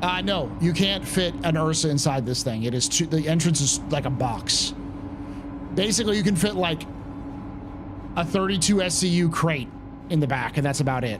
No, you can't fit an Ursa inside this thing. It is too, the entrance is like a box. Basically, you can fit like a 32 SCU crate in the back, and that's about it.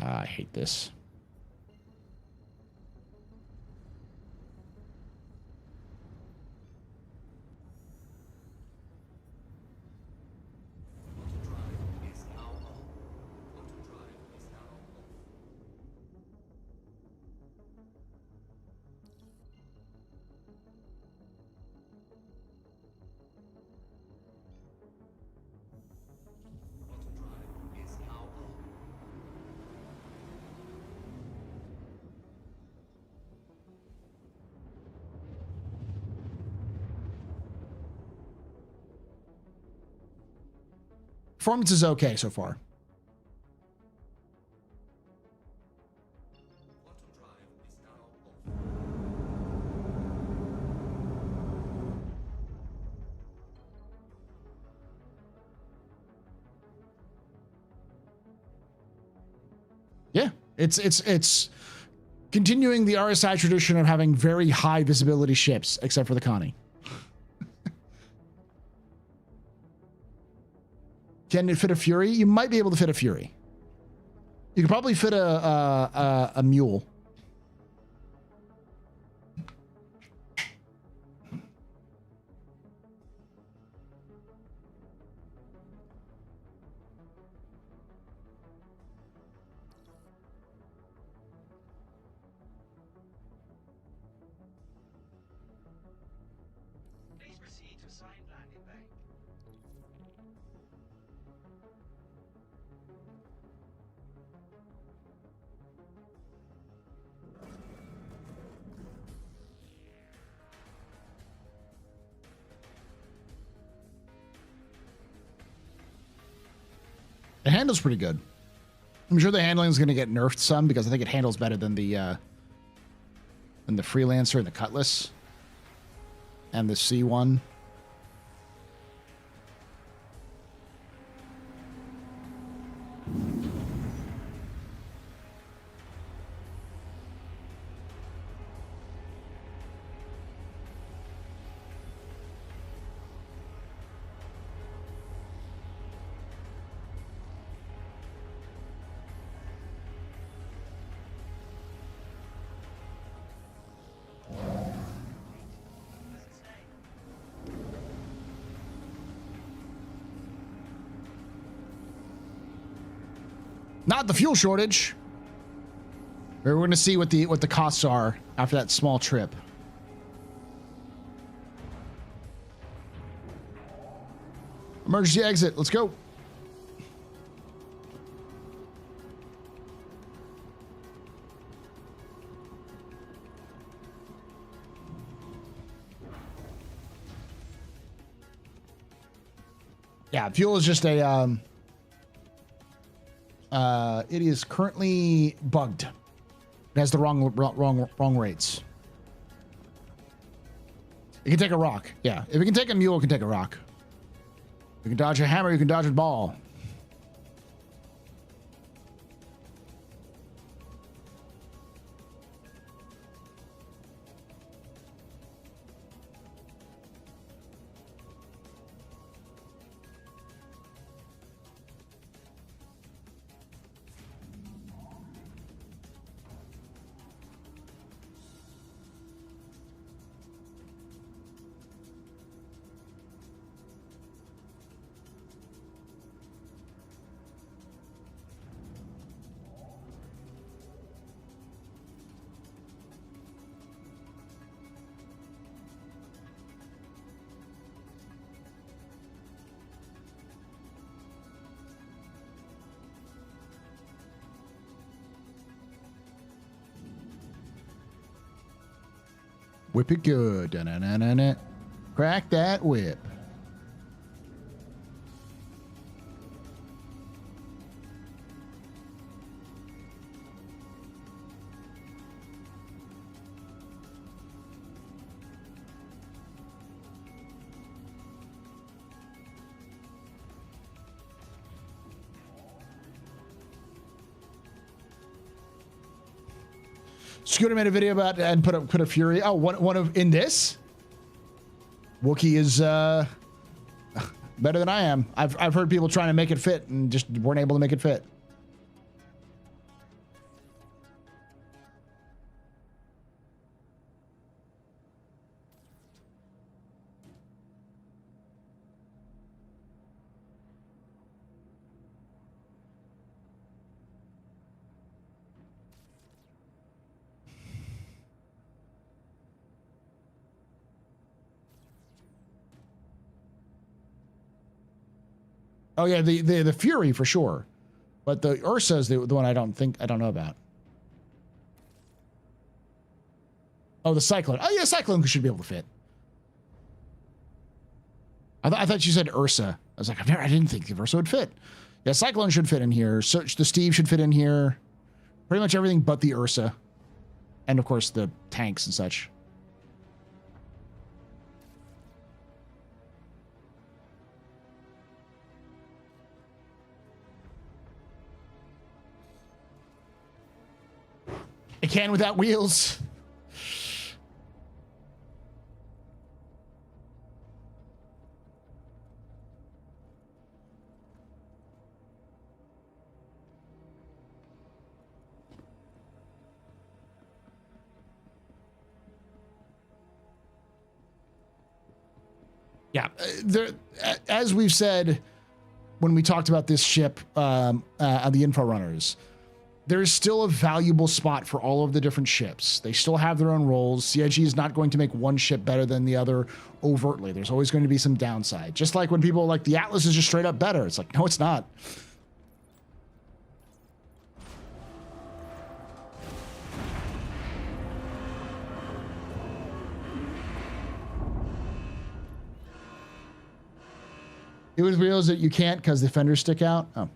I hate this. Performance is okay so far. Yeah, it's continuing the RSI tradition of having very high visibility ships, except for the Connie. Can it fit a Fury? You might be able to fit a Fury. You could probably fit a Mule. Please proceed to assigned landing bay. The handle's pretty good. I'm sure the handling is going to get nerfed some because I think it handles better than the Freelancer and the Cutlass and the C1. Not the fuel shortage. We're going to see what the costs are after that small trip. Emergency exit. Let's go. Yeah, fuel is just a it is currently bugged. It has the wrong rates. It can take a rock. Yeah, if it can take a mule, it can take a rock. You can dodge a hammer, you can dodge a ball. Whip it good. Da-na-na-na-na. Crack that whip. Scooter made a video about and put a fury. Oh, one of in this. Wookiee is better than I am. I've heard people trying to make it fit and just weren't able to make it fit. Oh yeah, the Fury for sure, but the Ursa is the one I don't know about. Oh, the Cyclone. Oh yeah, Cyclone should be able to fit. I thought you said Ursa. I was like, I didn't think the Ursa would fit. Yeah, Cyclone should fit in here. So the Steve should fit in here. Pretty much everything but the Ursa, and of course the tanks and such. It can without wheels. Yeah, as we've said when we talked about this ship on the Info Runners, there is still a valuable spot for all of the different ships. They still have their own roles. CIG is not going to make one ship better than the other overtly. There's always going to be some downside. Just like when people are like, the Atlas is just straight up better. It's like, no, it's not. It was real that you can't because the fenders stick out. Oh.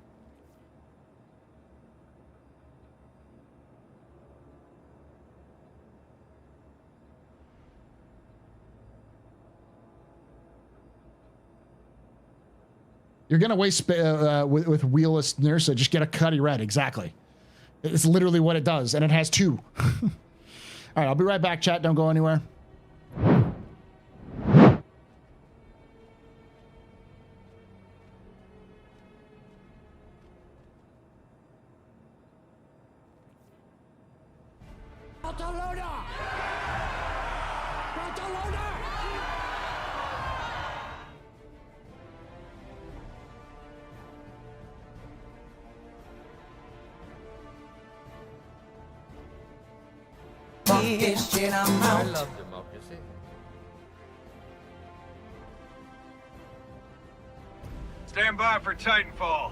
You're gonna waste with wheelless Nursa. Just get a Cuddy Red. Exactly. It's literally what it does, and it has two. All right, I'll be right back, chat. Don't go anywhere. I love democracy. Stand by for Titanfall.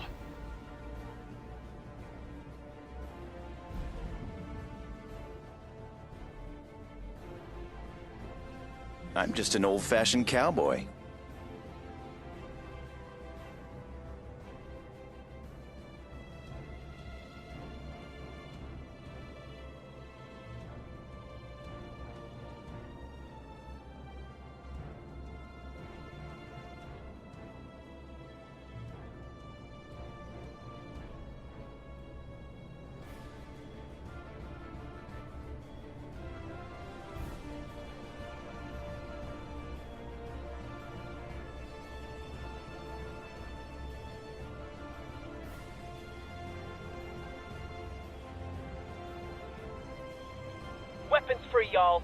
I'm just an old-fashioned cowboy. Weapons free, y'all.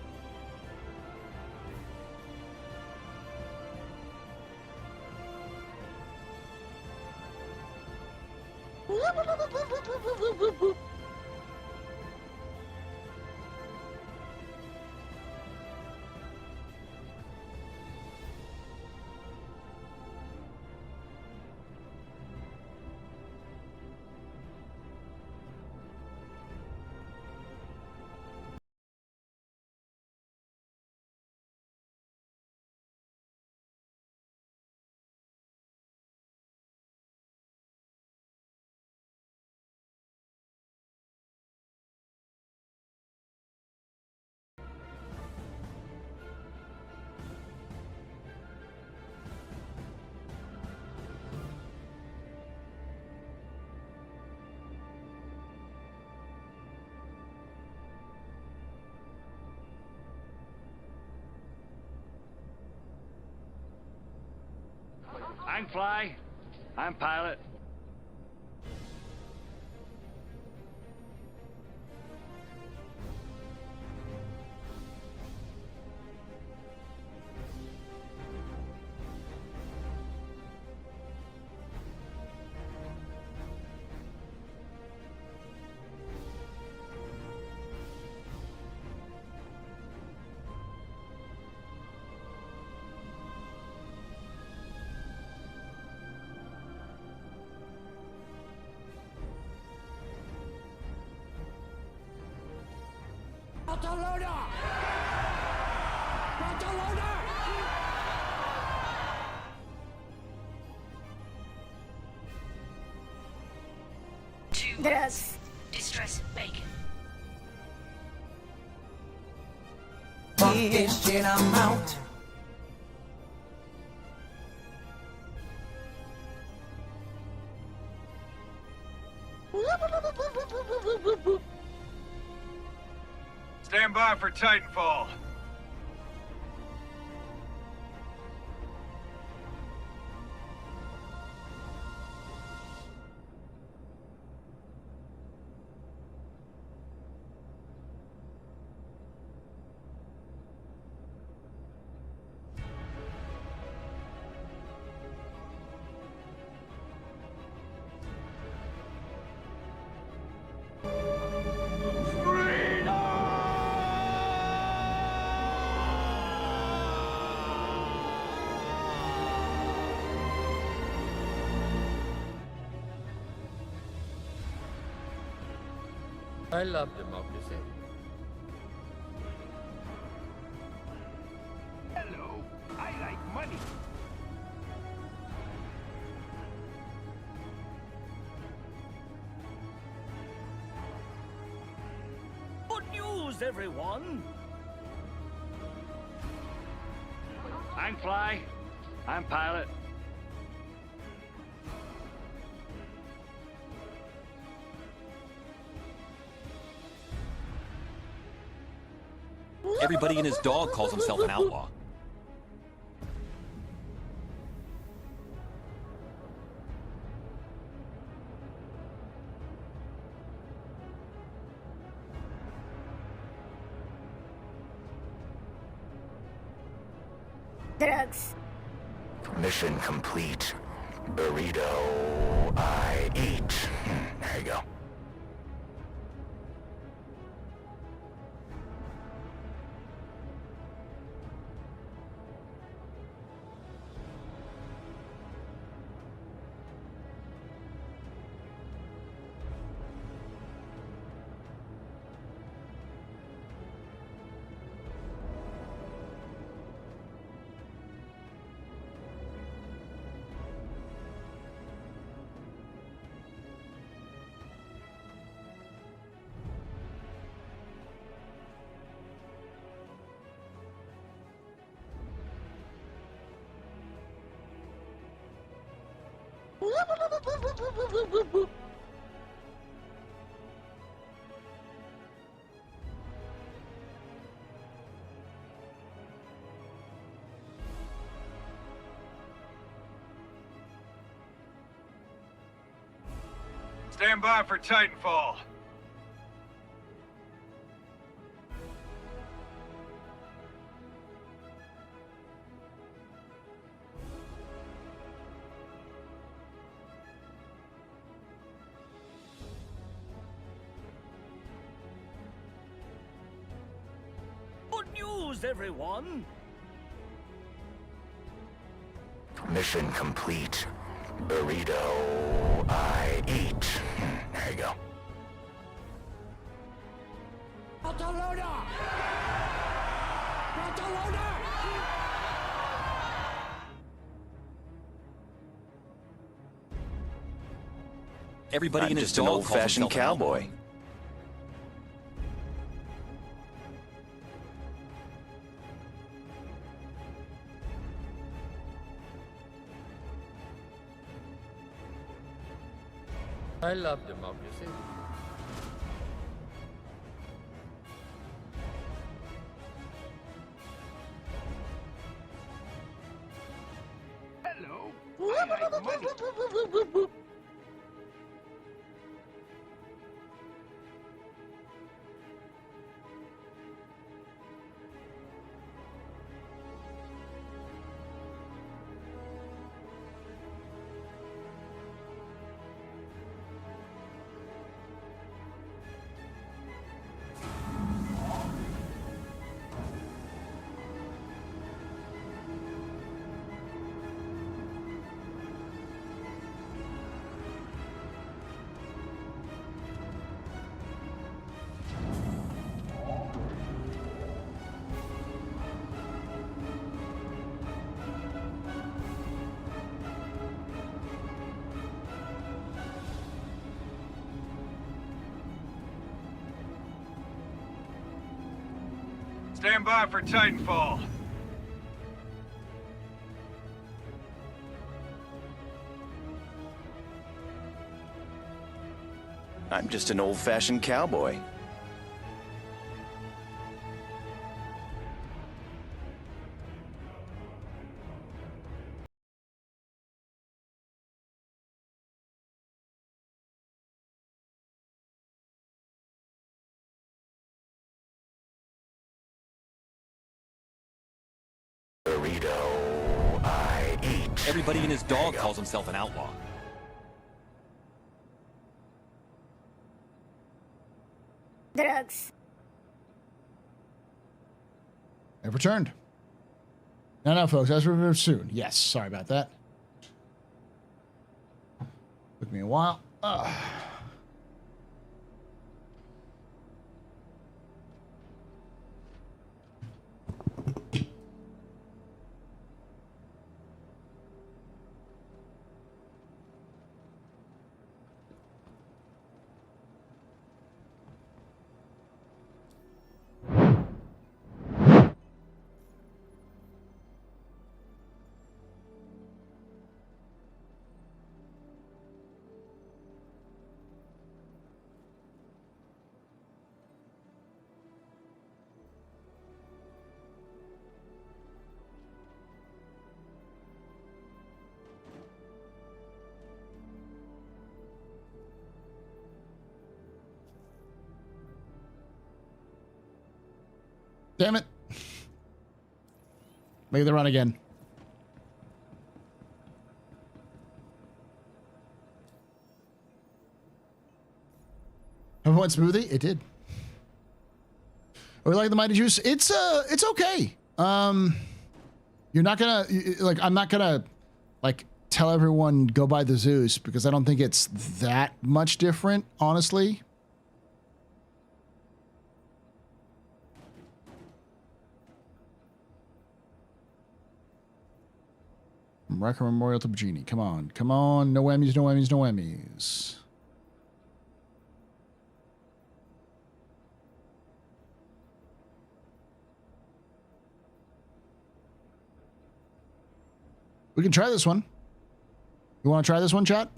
I'm fly. I'm pilot. Drugs. Distress bacon. Fuck this shit, I'm out. Stand by for Titanfall. I love democracy. Hello, I like money. Good news, everyone. I'm fly. I'm pilot. Everybody and his dog calls himself an outlaw. Drugs. Mission complete. Burrito I eat. There you go. Stand by for Titanfall. Good news, everyone. Mission complete. Burrito I eat. There you go. Everybody I'm and his just an dog calls old-fashioned himself an outlaw. cowboy. I love democracy. Hello, I Stand by for Titanfall. I'm just an old-fashioned cowboy. Burrito I eat. Everybody and his dog calls himself an outlaw. Drugs. I've returned. No, folks. That's reviewed soon. Yes, sorry about that. Took me a while. Damn it. Make the run again. Everyone smoothie? It did. Oh, we like the Mighty Juice? It's okay. You're not gonna, like, I'm not gonna, like, tell everyone go buy the Zeus because I don't think it's that much different, honestly. Wrecker Memorial to Bajini. Come on. Come on. No whammies, no whammies, no whammies. We can try this one. You want to try this one, chat?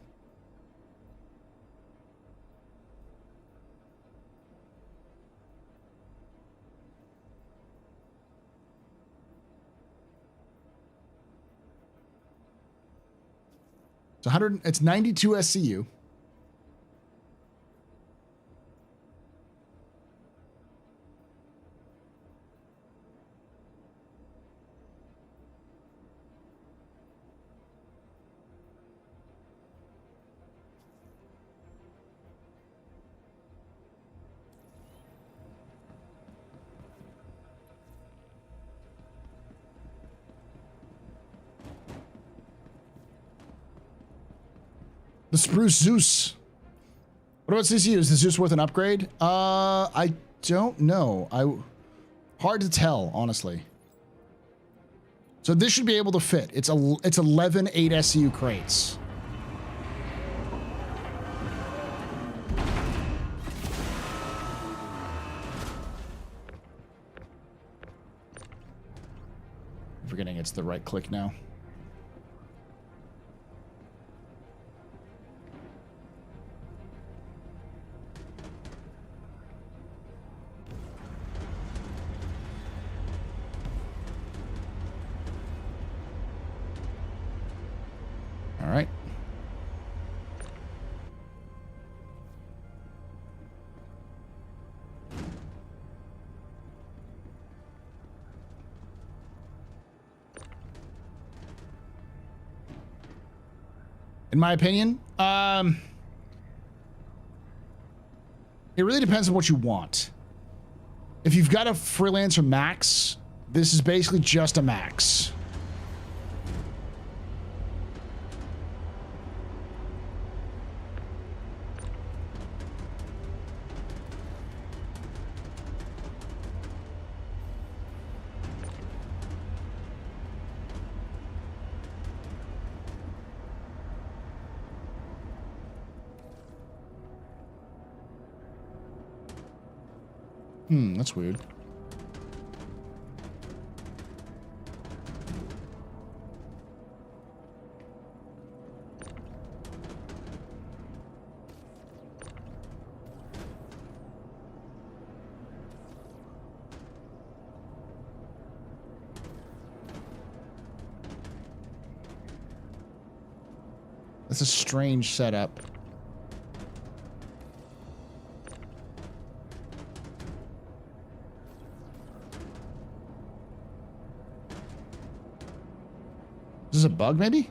It's 100. It's 92 SCU. The Spruce Zeus. What about CCU? Is the Zeus worth an upgrade? I don't know. Hard to tell, honestly. So this should be able to fit. It's 11 8 SCU crates. I'm forgetting it's the right click now. All right. In my opinion, it really depends on what you want. If you've got a freelancer max, this is basically just a max. That's weird. That's a strange setup. Is this a bug, maybe?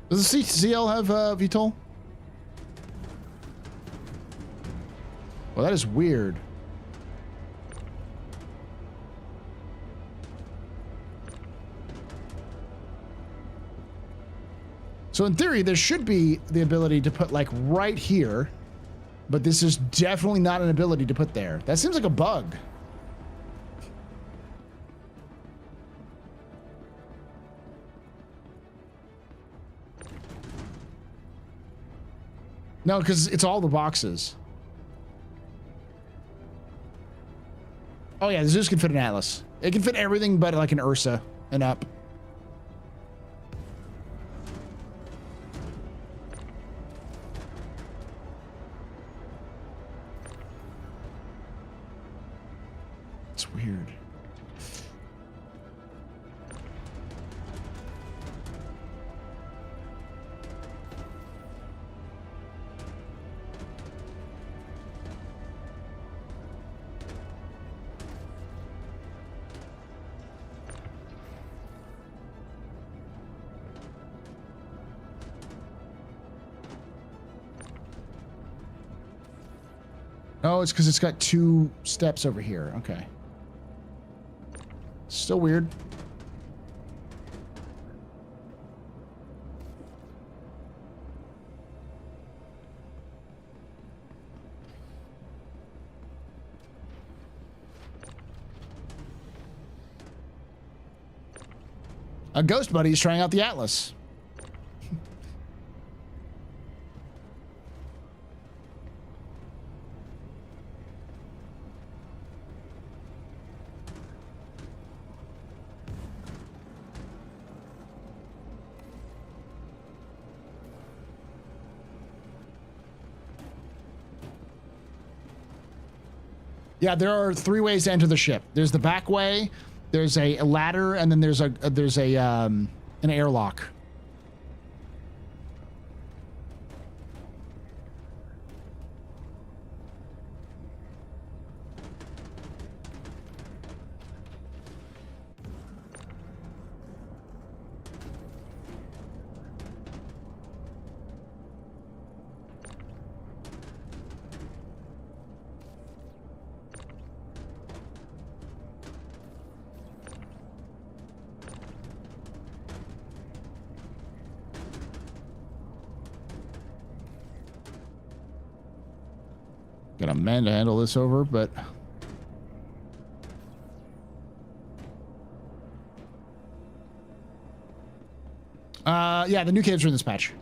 Does the CL have VTOL? Well, that is weird. So in theory, there should be the ability to put like right here, but this is definitely not an ability to put there. That seems like a bug. No, because it's all the boxes. Oh yeah, the Zeus can fit an Atlas. It can fit everything but like an Ursa and up. It's weird. Oh, it's because it's got two steps over here. Okay. Still weird. A ghost buddy is trying out the Atlas. Yeah, there are three ways to enter the ship. There's the back way, there's a ladder, and then there's an airlock. Got a man to handle this over, but yeah, the new kids are in this patch.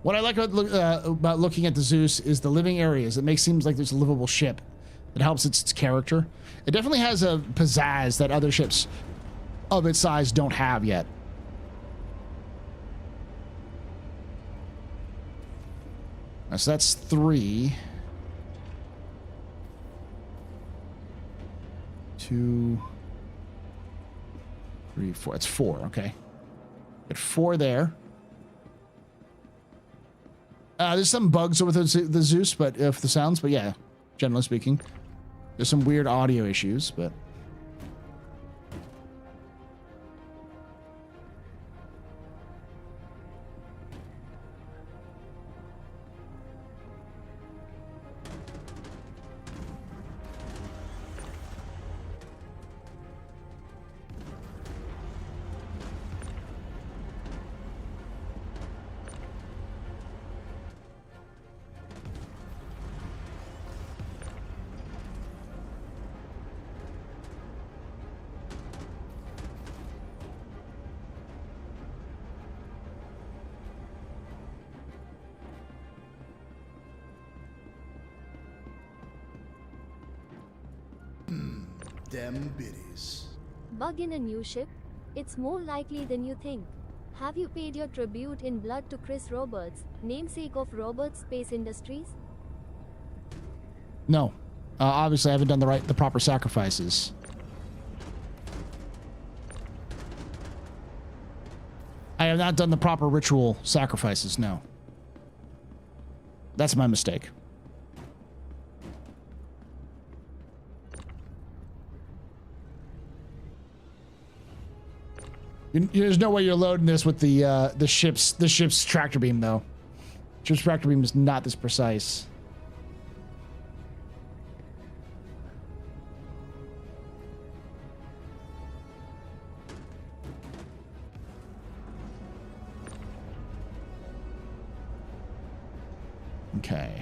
What I like about looking at the Zeus is the living areas. It seems like there's a livable ship. It helps its character. It definitely has a pizzazz that other ships of its size don't have yet. So that's 3. 2, 3, 4. It's 4. Okay. Got 4 there. There's some bugs with the Zeus, but if the sounds, but yeah, generally speaking, there's some weird audio issues, but. Them biddies. Bug in a new ship? It's more likely than you think. Have you paid your tribute in blood to Chris Roberts, namesake of Roberts Space Industries? No. Obviously, I haven't done the proper sacrifices. I have not done the proper ritual sacrifices, no. That's my mistake. There's no way you're loading this with the ship's tractor beam, though. Ship's tractor beam is not this precise. Okay.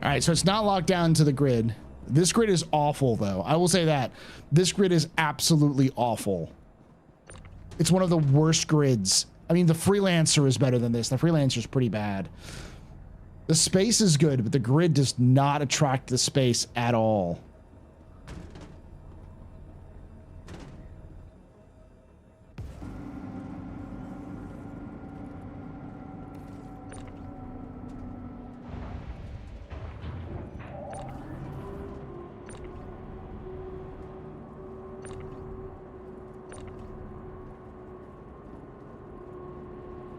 All right, so it's not locked down to the grid. This grid is awful, though. I will say that. This grid is absolutely awful. It's one of the worst grids. I mean, the Freelancer is better than this. The Freelancer is pretty bad. The space is good, but the grid does not attract the space at all.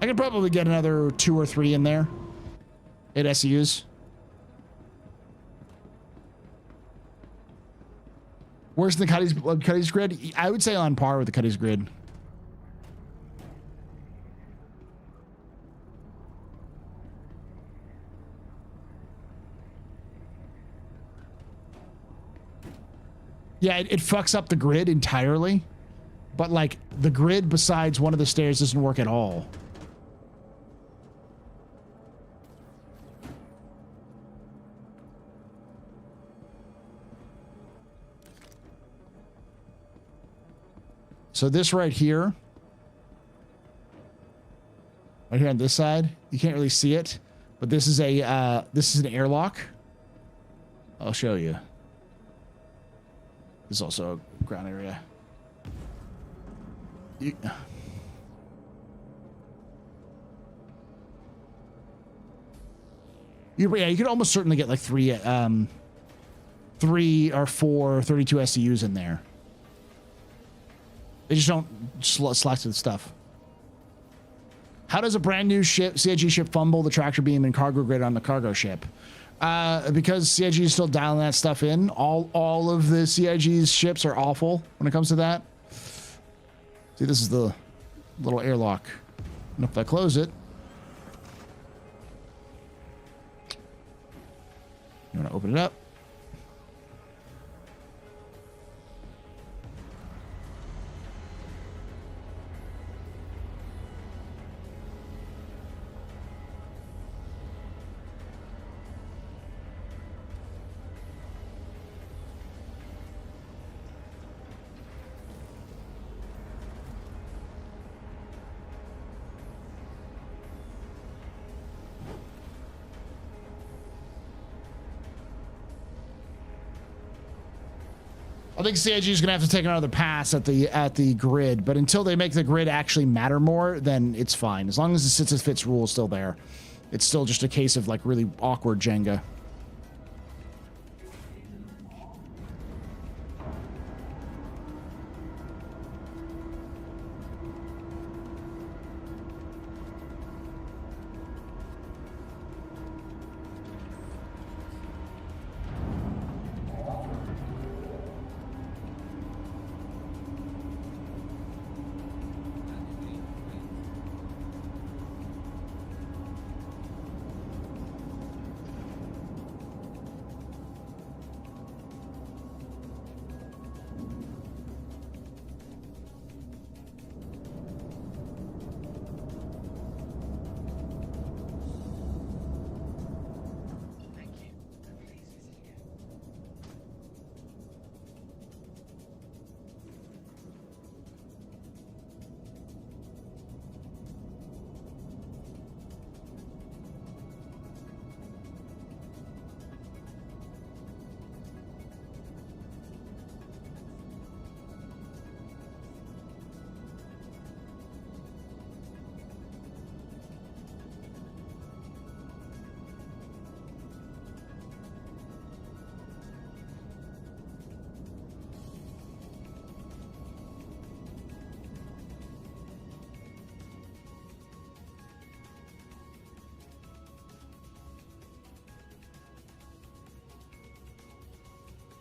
I could probably get another 2 or 3 in there. 8 SCUs. Where's the Cuddy's grid? I would say on par with the Cuddy's grid. Yeah, it fucks up the grid entirely. But like the grid besides one of the stairs doesn't work at all. So this right here on this side, you can't really see it, but this is an airlock. I'll show you. This is also a ground area. Yeah, you could almost certainly get like 3 or 4 32 SCUs in there. They just don't select the stuff. How does a brand new CIG ship fumble the tractor beam and cargo grid on the cargo ship? Because CIG is still dialing that stuff in. All of the CIG's ships are awful when it comes to that. See, this is the little airlock. And if I close it, You want to open it up? I think CIG is going to have to take another pass at the grid, but until they make the grid actually matter more, then it's fine. As long as the sits and fits rule is still there, it's still just a case of like really awkward Jenga.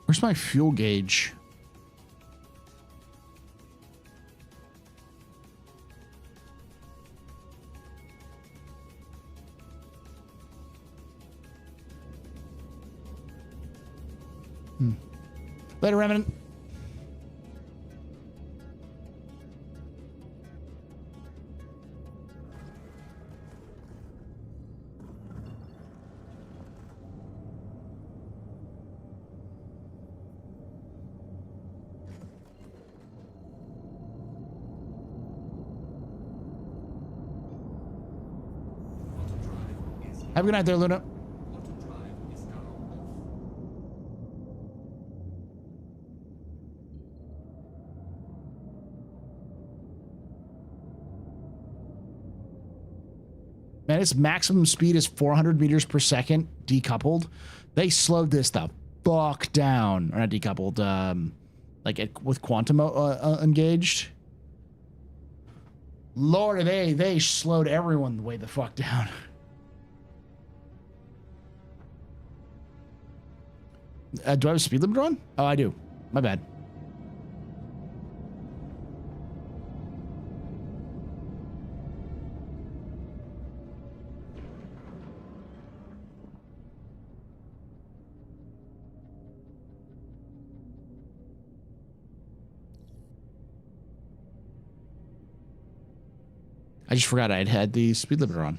Where's my fuel gauge? Later, Remnant. Have a good night there, Luna. Man, its maximum speed is 400 meters per second decoupled. They slowed this the fuck down. Or not decoupled, with quantum engaged. Lord, they slowed everyone way the fuck down. Do I have a speed limiter on? Oh, I do. My bad. I just forgot I had the speed limiter on.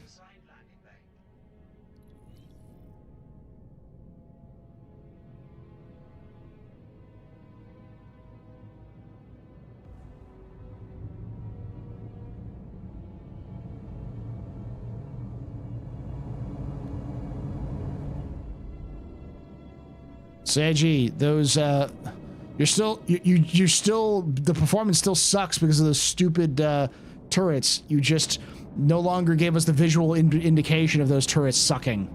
Sagi, those you're still the performance still sucks because of those stupid turrets. You just no longer gave us the visual indication of those turrets sucking.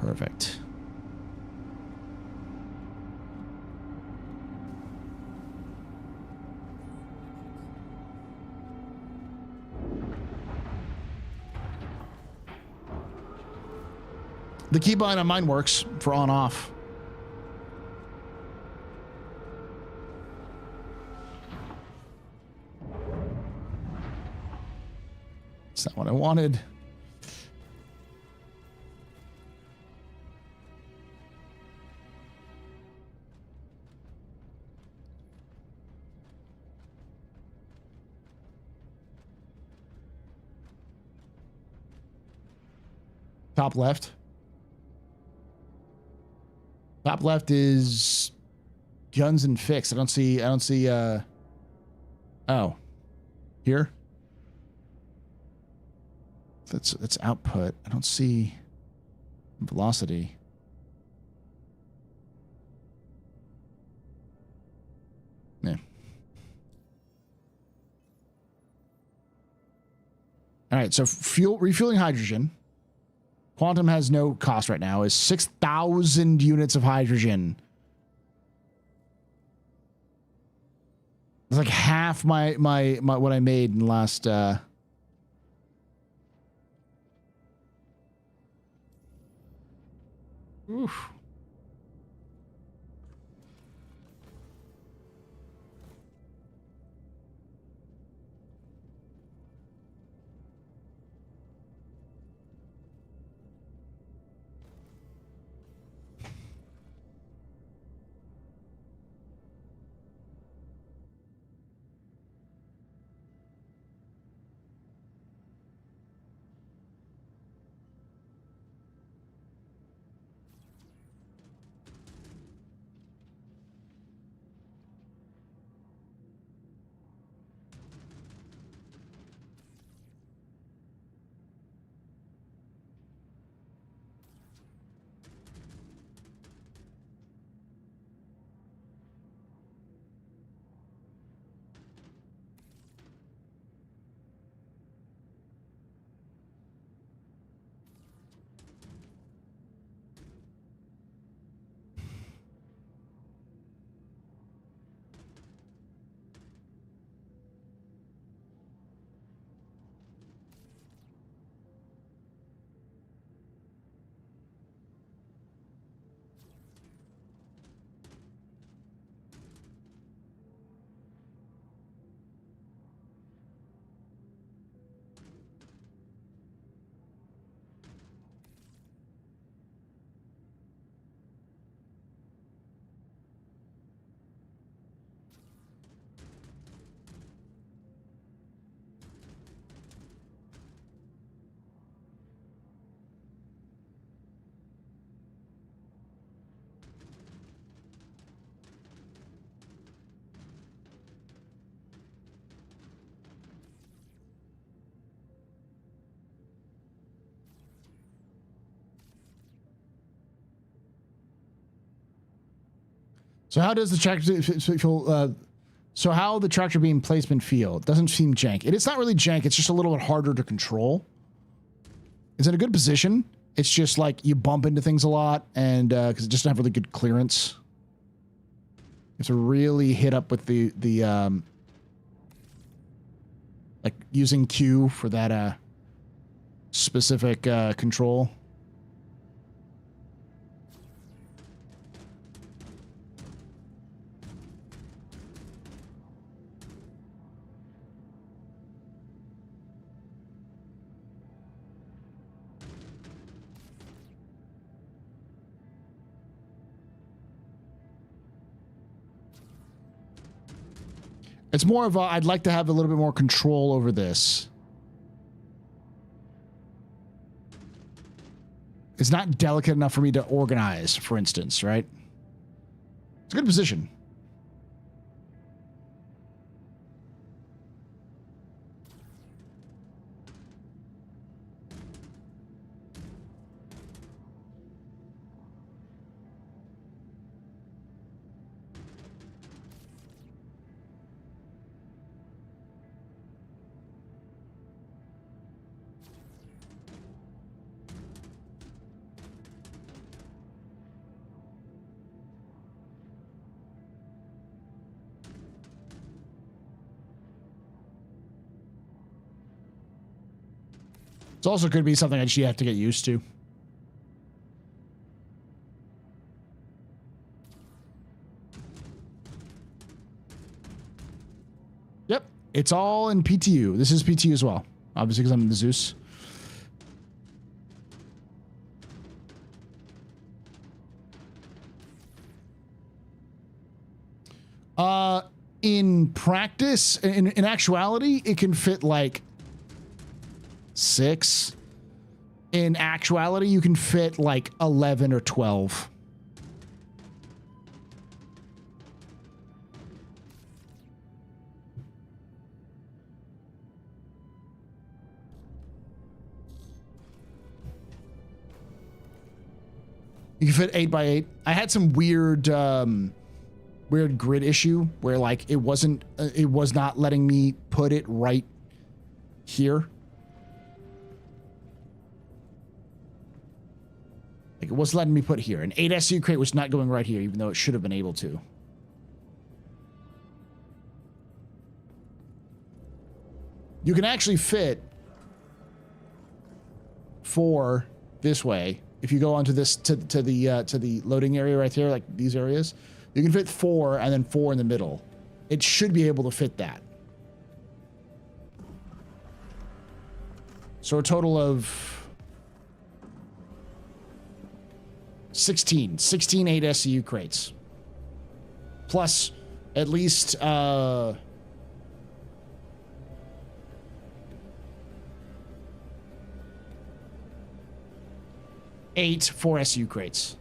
Perfect. The keybind on mine works for on off. That's not what I wanted. Top left. Top left is guns and fix. I don't see oh. Here? That's output. I don't see velocity. Yeah. All right, so refueling hydrogen. Quantum has no cost right now. Is 6,000 units of hydrogen. It's like half my what I made in the last oof. So how does the tractor feel? So how the tractor beam placement feel? It doesn't seem jank. It's not really jank. It's just a little bit harder to control. It's in a good position. It's just like you bump into things a lot, and because it doesn't have really good clearance. You have to really hit up with the like using Q for that specific control. It's more of a, I'd like to have a little bit more control over this. It's not delicate enough for me to organize, for instance, right? It's a good position. It also could be something that you have to get used to. It's all in PTU. This is PTU as well, obviously, because I'm in the Zeus. In practice, in actuality, it can fit like 6. In actuality, you can fit like 11 or 12. You can fit 8 by 8. I had some weird grid issue where like it was not letting me put it right here. Like it wasn't letting me put here. An 8 SU crate was not going right here, even though it should have been able to. You can actually fit 4 this way. If you go onto this to the loading area right there, like these areas, you can fit 4 and then 4 in the middle. It should be able to fit that. So a total of 16 8 SCU crates. Plus at least 8 4 SU crates.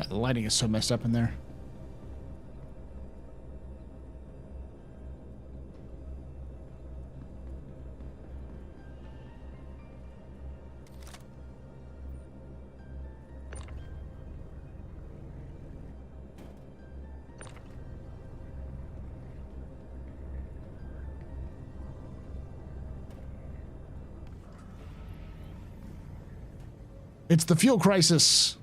The lighting is so messed up in there. It's the fuel crisis,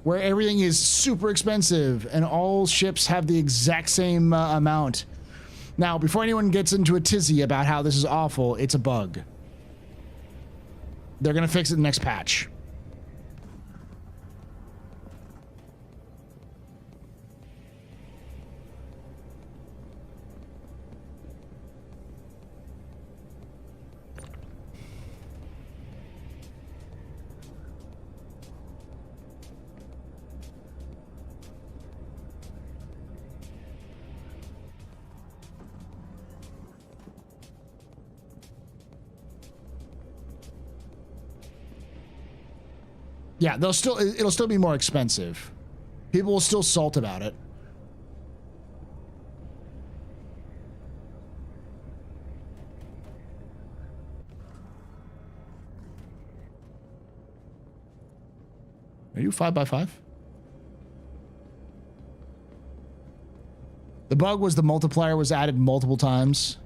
where everything is super expensive and all ships have the exact same amount. Now, before anyone gets into a tizzy about how this is awful, it's a bug. They're gonna fix it in the next patch. Yeah, it'll still be more expensive. People will still salt about it. Are you 5x5? The bug was the multiplier was added multiple times.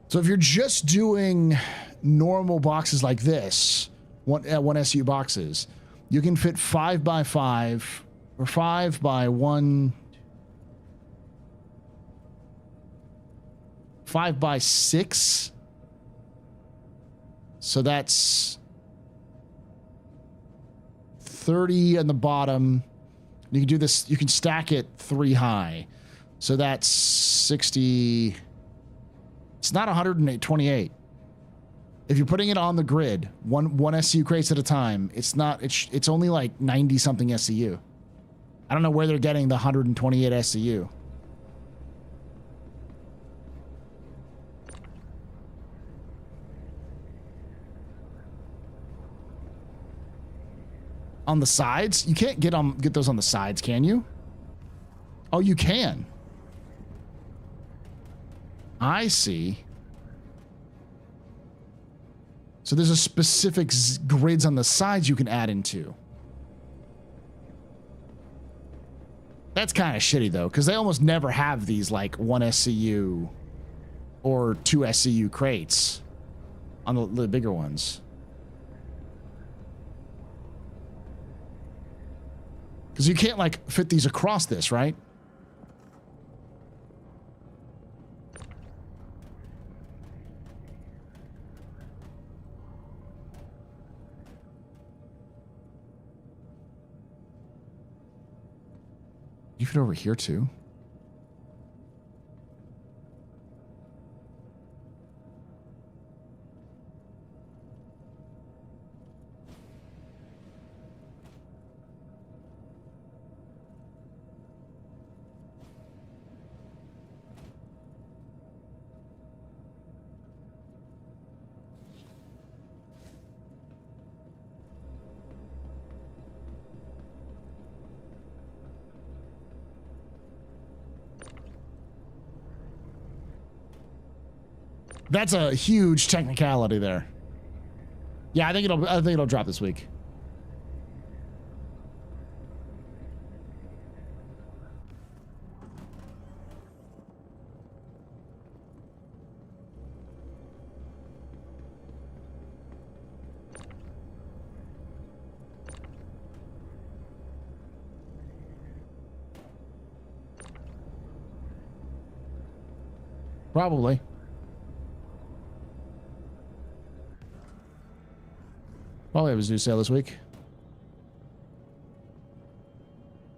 So if you're just doing normal boxes like this, one SU boxes, you can fit 5x5 or 5 by 1, 5 by 6. So that's 30 on the bottom. You can do this, you can stack it 3 high. So that's 60. It's not 128. If you're putting it on the grid, one SCU crates at a time, it's not, it's only like 90 something SCU. I don't know where they're getting the 128 SCU. On the sides? You can't get those on the sides, can you? Oh, you can. I see. So there's a specific grids on the sides you can add into. That's kind of shitty though, because they almost never have these like 1 SCU or 2 SCU crates on the bigger ones. Because you can't like fit these across this, right? You fit over here too? That's a huge technicality there. Yeah, I think it'll drop this week. Probably. Probably have his new sale this week.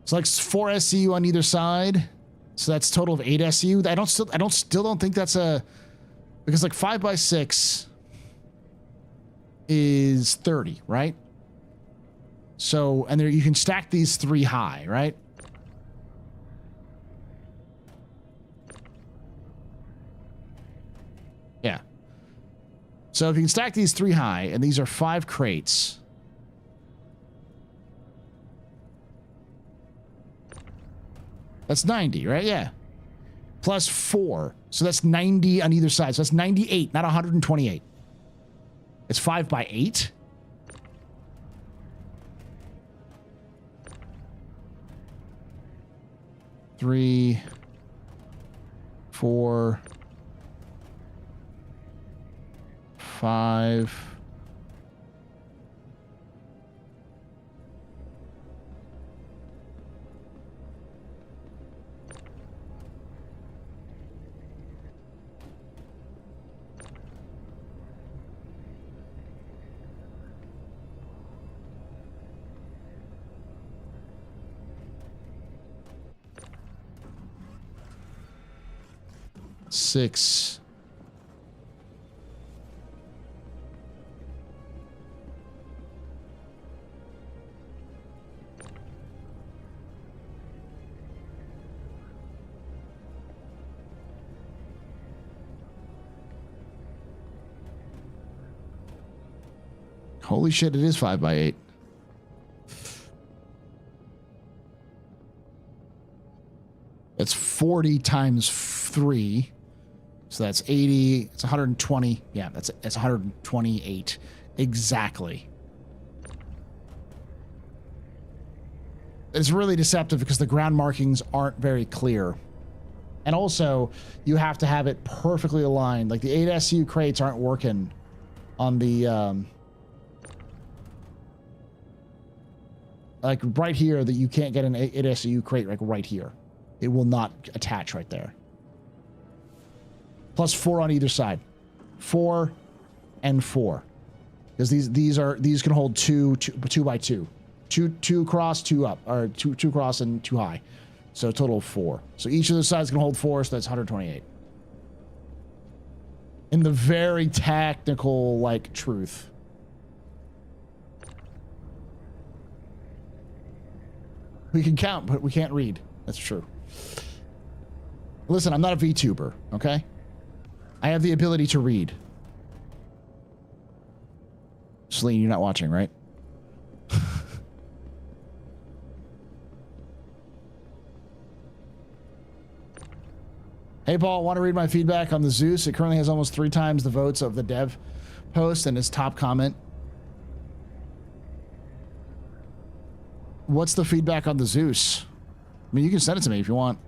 It's like 4 SCU on either side. So that's a total of 8 SCU. I still don't think that's a, because like 5 by 6 is 30, right? So, and there you can stack these 3 high, right? Yeah. So if you can stack these 3 high, and these are 5 crates. That's 90, right? Yeah. Plus 4. So that's 90 on either side. So that's 98, not 128. It's 5 by 8. Three, 4, 5. Six. Holy shit, it is 5 by 8. That's 40 times 3. So that's 80. It's 120. Yeah, that's 128 exactly. It's really deceptive because the ground markings aren't very clear. And also, you have to have it perfectly aligned. Like the 8 SU crates aren't working on the like right here, that you can't get an ASU crate like right here. It will not attach right there. Plus 4 on either side. 4 and 4. Because these can hold two by 2. Two cross, 2 up, or two cross and 2 high. So a total of 4. So each of the sides can hold 4, so that's 128. In the very technical, like, truth. We can count, but we can't read. That's true. Listen, I'm not a VTuber, okay? I have the ability to read. Celine, you're not watching, right? Hey, Paul, want to read my feedback on the Zeus? It currently has almost 3 times the votes of the dev post and its top comment. What's the feedback on the Zeus? I mean, you can send it to me if you want.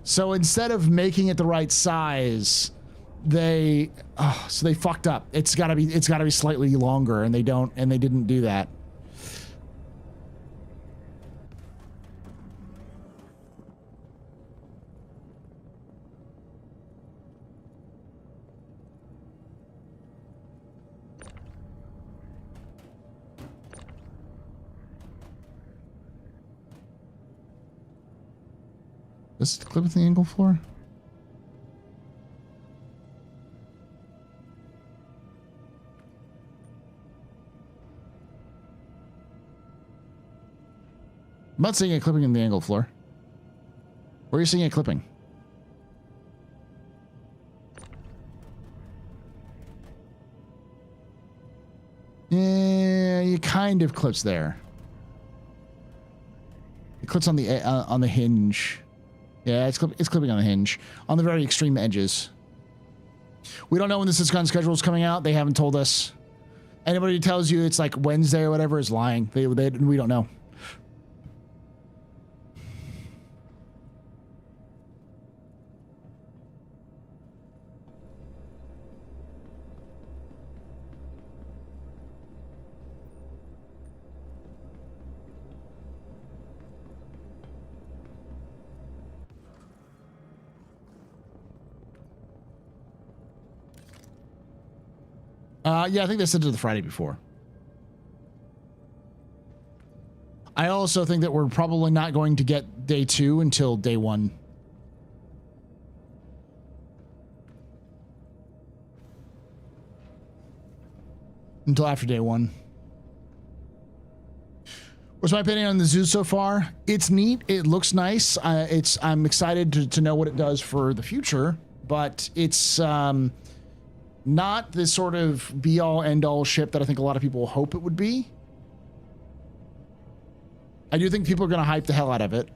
So instead of making it the right size, they fucked up. It's gotta be slightly longer, and they didn't do that. This is the clip with the angle floor? I'm not seeing it clipping in the angle floor. Where are you seeing it clipping? Yeah, it kind of clips there. It clips on the hinge. Yeah, it's clipping on the hinge. On the very extreme edges. We don't know when the Syscon schedule is coming out. They haven't told us. Anybody who tells you it's like Wednesday or whatever is lying. We don't know. Yeah, I think they said it the Friday before. I also think that we're probably not going to get day 2 until day 1. Until after day 1. What's my opinion on the Zoo so far? It's neat. It looks nice. I'm excited to know what it does for the future, but it's not this sort of be-all, end-all ship that I think a lot of people hope it would be. I do think people are going to hype the hell out of it.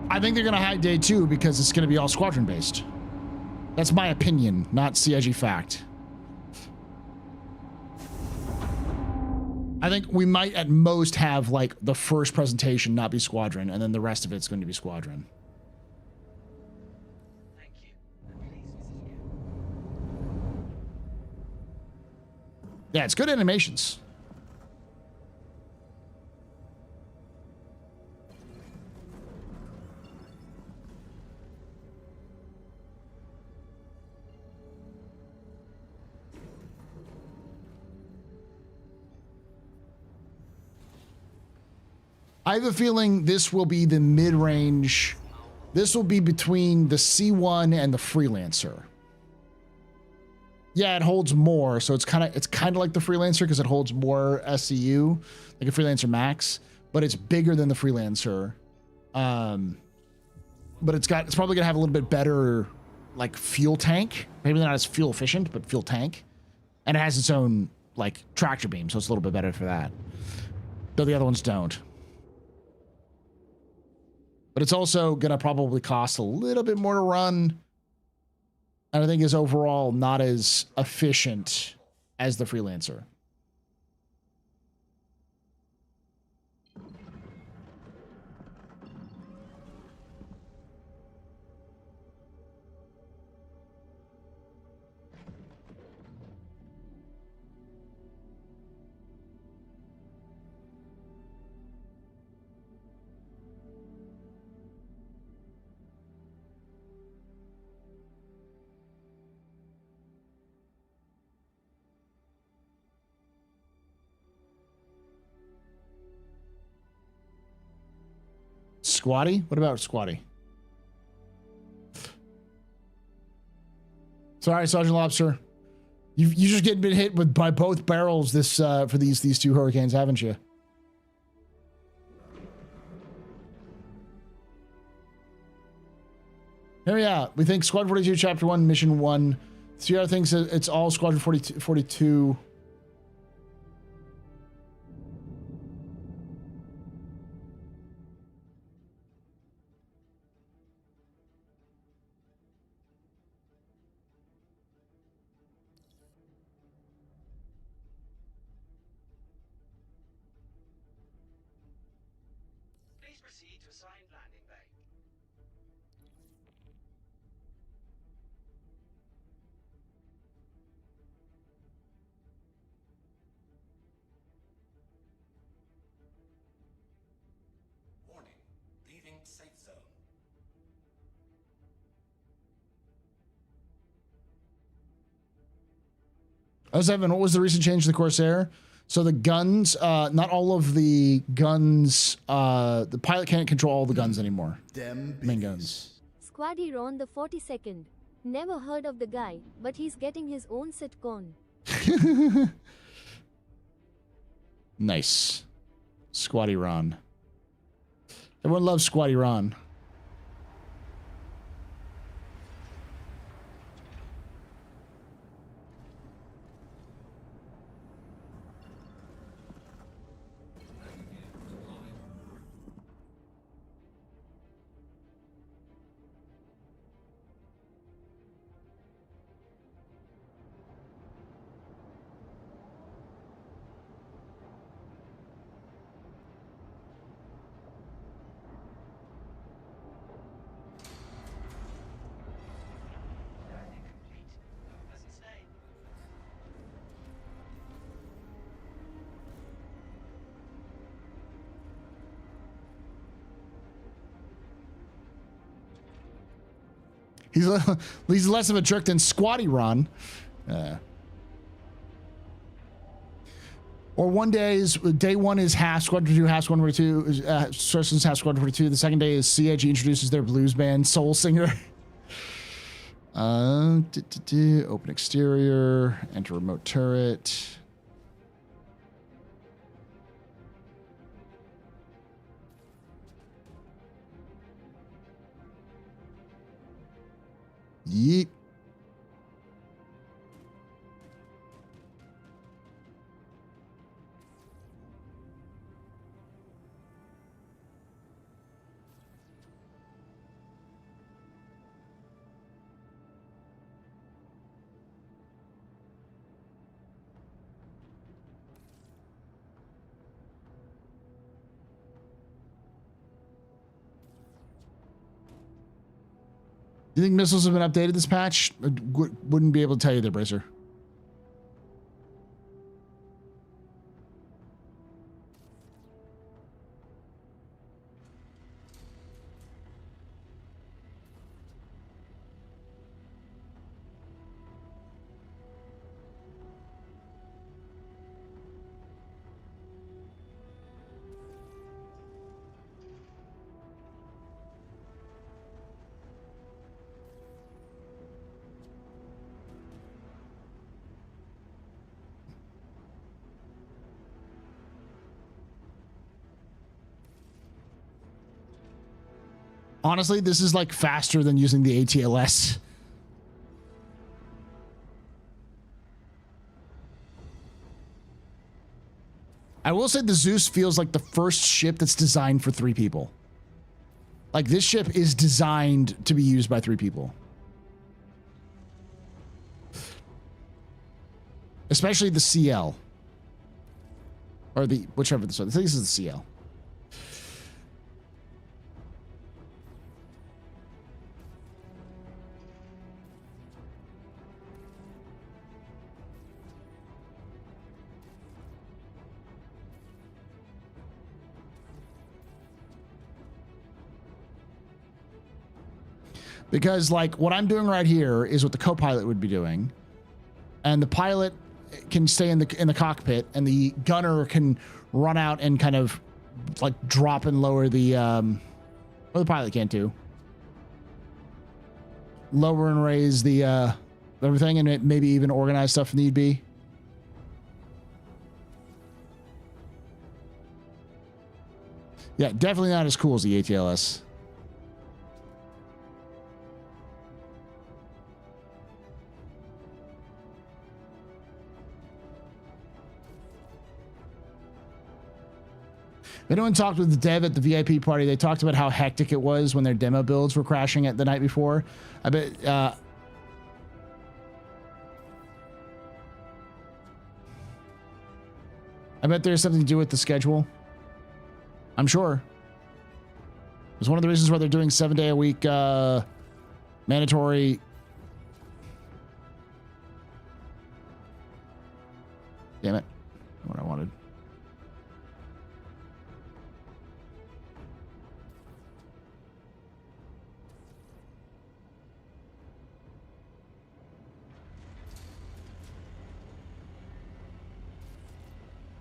I think they're going to hide day 2 because it's going to be all Squadron based. That's my opinion, not CIG fact. I think we might at most have like the first presentation not be Squadron, and then the rest of it's going to be Squadron. Thank you. Yeah, it's good animations. I have a feeling this will be the mid-range. This will be between the C1 and the Freelancer. Yeah, it holds more, so it's kind of like the Freelancer because it holds more SCU, like a Freelancer Max, but it's bigger than the Freelancer. But it's probably gonna have a little bit better like fuel tank. Maybe not as fuel efficient, but fuel tank, and it has its own like tractor beam, so it's a little bit better for that. Though the other ones don't. But it's also gonna probably cost a little bit more to run, and I think is overall not as efficient as the Freelancer. Squatty? What about Squatty? Sorry, Sergeant Lobster. You just been hit by both barrels this for these two hurricanes, haven't you? Here, yeah, we think Squadron 42, Chapter 1, Mission 1. The other things, it's all Squadron 42. I was having, what was the recent change to the Corsair? So the guns, not all of the guns, the pilot can't control all the guns anymore. Main guns. Squaddy Ron the 42nd. Never heard of the guy, but he's getting his own sitcom. Nice. Squatty Ron. Everyone loves Squatty Ron. He's less of a jerk than Squatty Ron. Or one day is day one is half Squadron 2, half Squadron 42, Sources half Squadron 42. The second day is CIG introduces their blues band, Soul Singer. Open exterior, enter remote turret. Yeet. Do you think missiles have been updated this patch? Wouldn't be able to tell you there, Bracer. Honestly, this is like faster than using the ATLS. I will say the Zeus feels like the first ship that's designed for 3 people. Like, this ship is designed to be used by 3 people. Especially the CL. Or the, whichever this one. I think this is the CL. Because, like, what I'm doing right here is what the co-pilot would be doing. And the pilot can stay in the cockpit, and the gunner can run out and kind of, like, drop and lower the, well, the pilot can't do. Lower and raise the, everything, and maybe even organize stuff if need be. Yeah, definitely not as cool as the ATLS. Anyone talked with the dev at the VIP party? They talked about how hectic it was when their demo builds were crashing at the night before. I bet, there's something to do with the schedule. I'm sure. It's one of the reasons why they're doing 7-day-a-week mandatory. Damn it. What I wanted.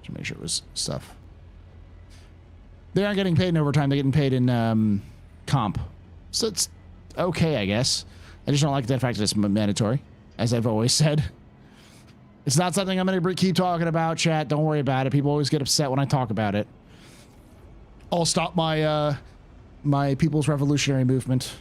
To make sure it was stuff. They aren't getting paid in overtime. They're getting paid in comp. So it's okay, I guess. I just don't like the fact that it's mandatory, as I've always said. It's not something I'm going to keep talking about, chat. Don't worry about it. People always get upset when I talk about it. I'll stop my my People's Revolutionary Movement.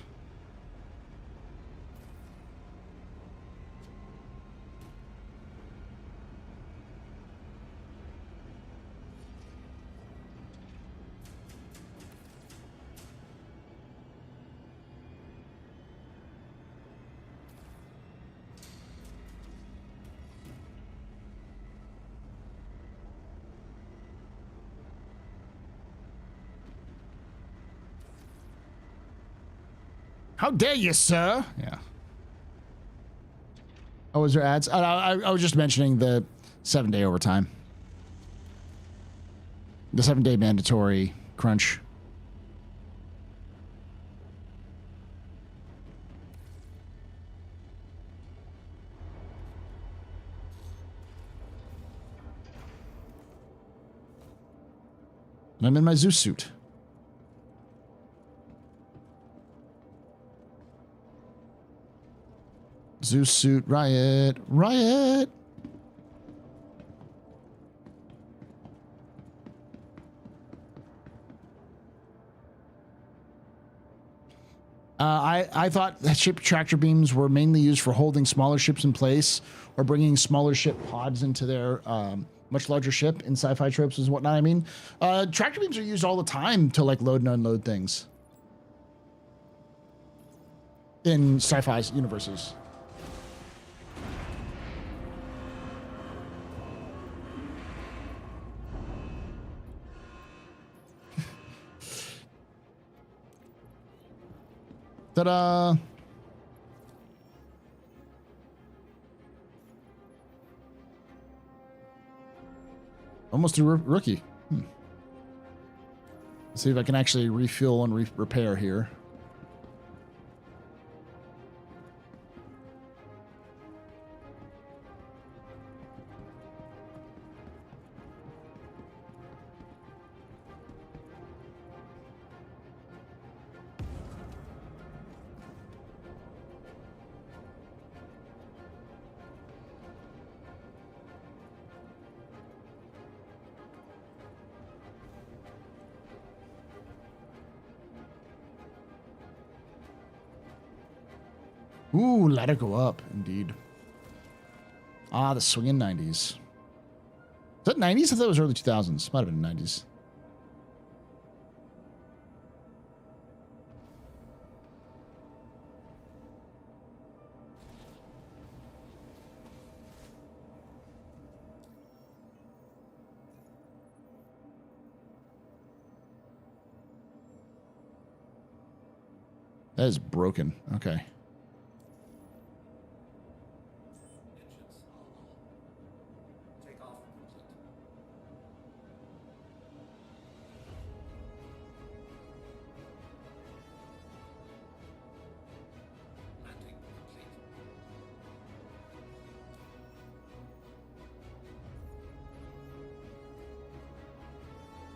How dare you, sir? Yeah. Oh, was there ads? I was just mentioning the 7-day overtime. The 7-day mandatory crunch. And I'm in my Zeus suit. Zeus suit, riot, riot. I thought that ship tractor beams were mainly used for holding smaller ships in place or bringing smaller ship pods into their much larger ship in sci-fi tropes and whatnot. I mean, tractor beams are used all the time to like load and unload things in sci-fi universes. Ta-da! Almost through rookie. Let's see if I can actually refuel and repair here. Ooh, let it go up, indeed. Ah, the swinging 90s. that 90s? I thought it was early 2000s. Might have been 90s. That is broken. Okay.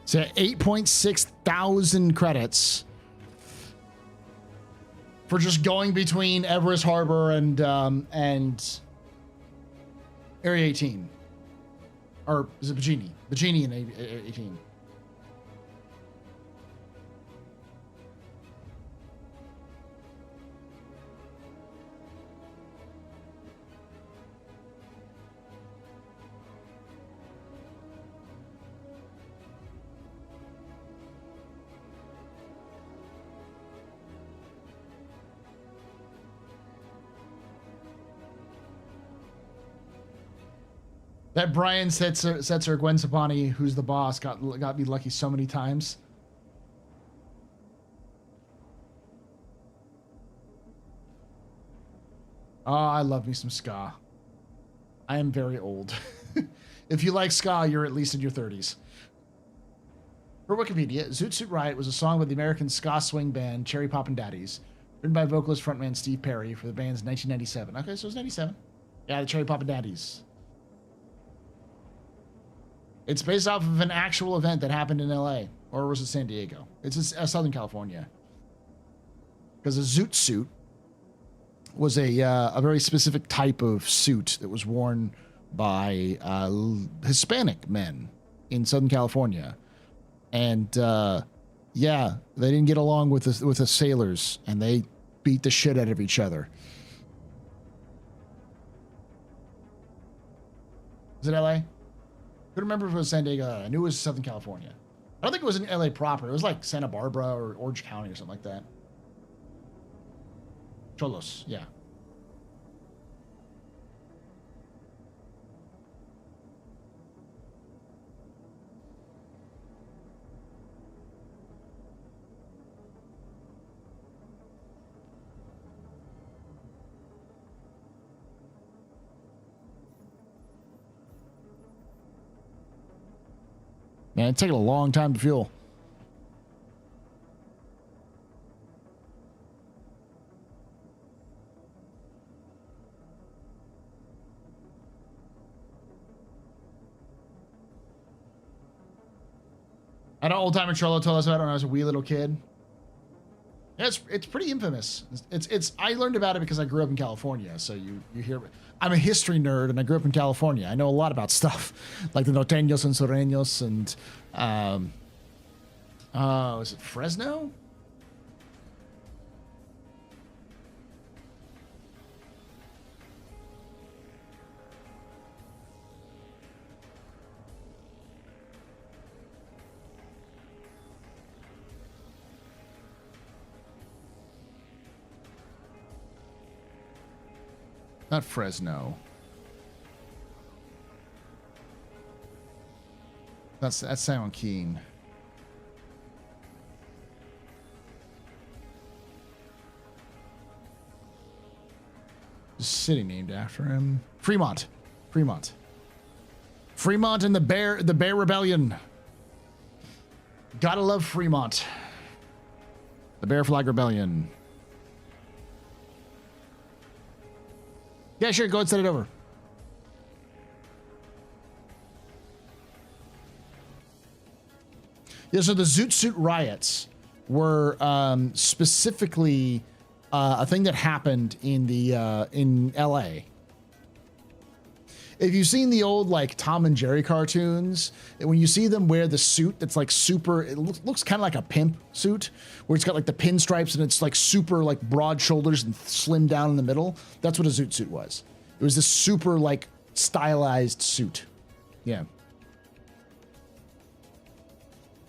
So 8.6 thousand credits for just going between Everest Harbor and Area 18. Or is it Bikini? Bikini and 18. That Brian Setzer Gwen Sapani, who's the boss, got me lucky so many times. Oh, I love me some ska. I am very old. If you like ska, you're at least in your 30s. For Wikipedia, Zoot Suit Riot was a song by the American ska swing band Cherry Poppin' Daddies, written by vocalist frontman Steve Perry for the band's 1997. Okay, so it was 97. Yeah, the Cherry Poppin' Daddies. It's based off of an actual event that happened in LA, or was it San Diego? It's Southern California. Because a zoot suit was a very specific type of suit that was worn by Hispanic men in Southern California, and yeah, they didn't get along with the sailors, and they beat the shit out of each other. Is it LA? I couldn't remember if it was San Diego. I knew it was Southern California. I don't think it was in LA proper. It was like Santa Barbara or Orange County or something like that. Cholos, yeah. Man, it's taking a long time to fuel. I know old timer Trollo told us about it when I was a wee little kid. Yeah, it's pretty infamous. It's I learned about it because I grew up in California. So you hear, I'm a history nerd and I grew up in California. I know a lot about stuff like the norteños and sureños and is it Fresno? Not Fresno. That's San Joaquin. City named after him. Fremont. Fremont. Fremont and the Bear Rebellion. Gotta love Fremont. The Bear Flag Rebellion. Yeah, sure. Go and send it over. Yeah, so the Zoot Suit riots were specifically a thing that happened in LA. If you've seen the old like Tom and Jerry cartoons, when you see them wear the suit that's like super, it looks kind of like a pimp suit, where it's got like the pinstripes and it's like super like broad shoulders and slim down in the middle. That's what a Zoot Suit was. It was this super like stylized suit. Yeah.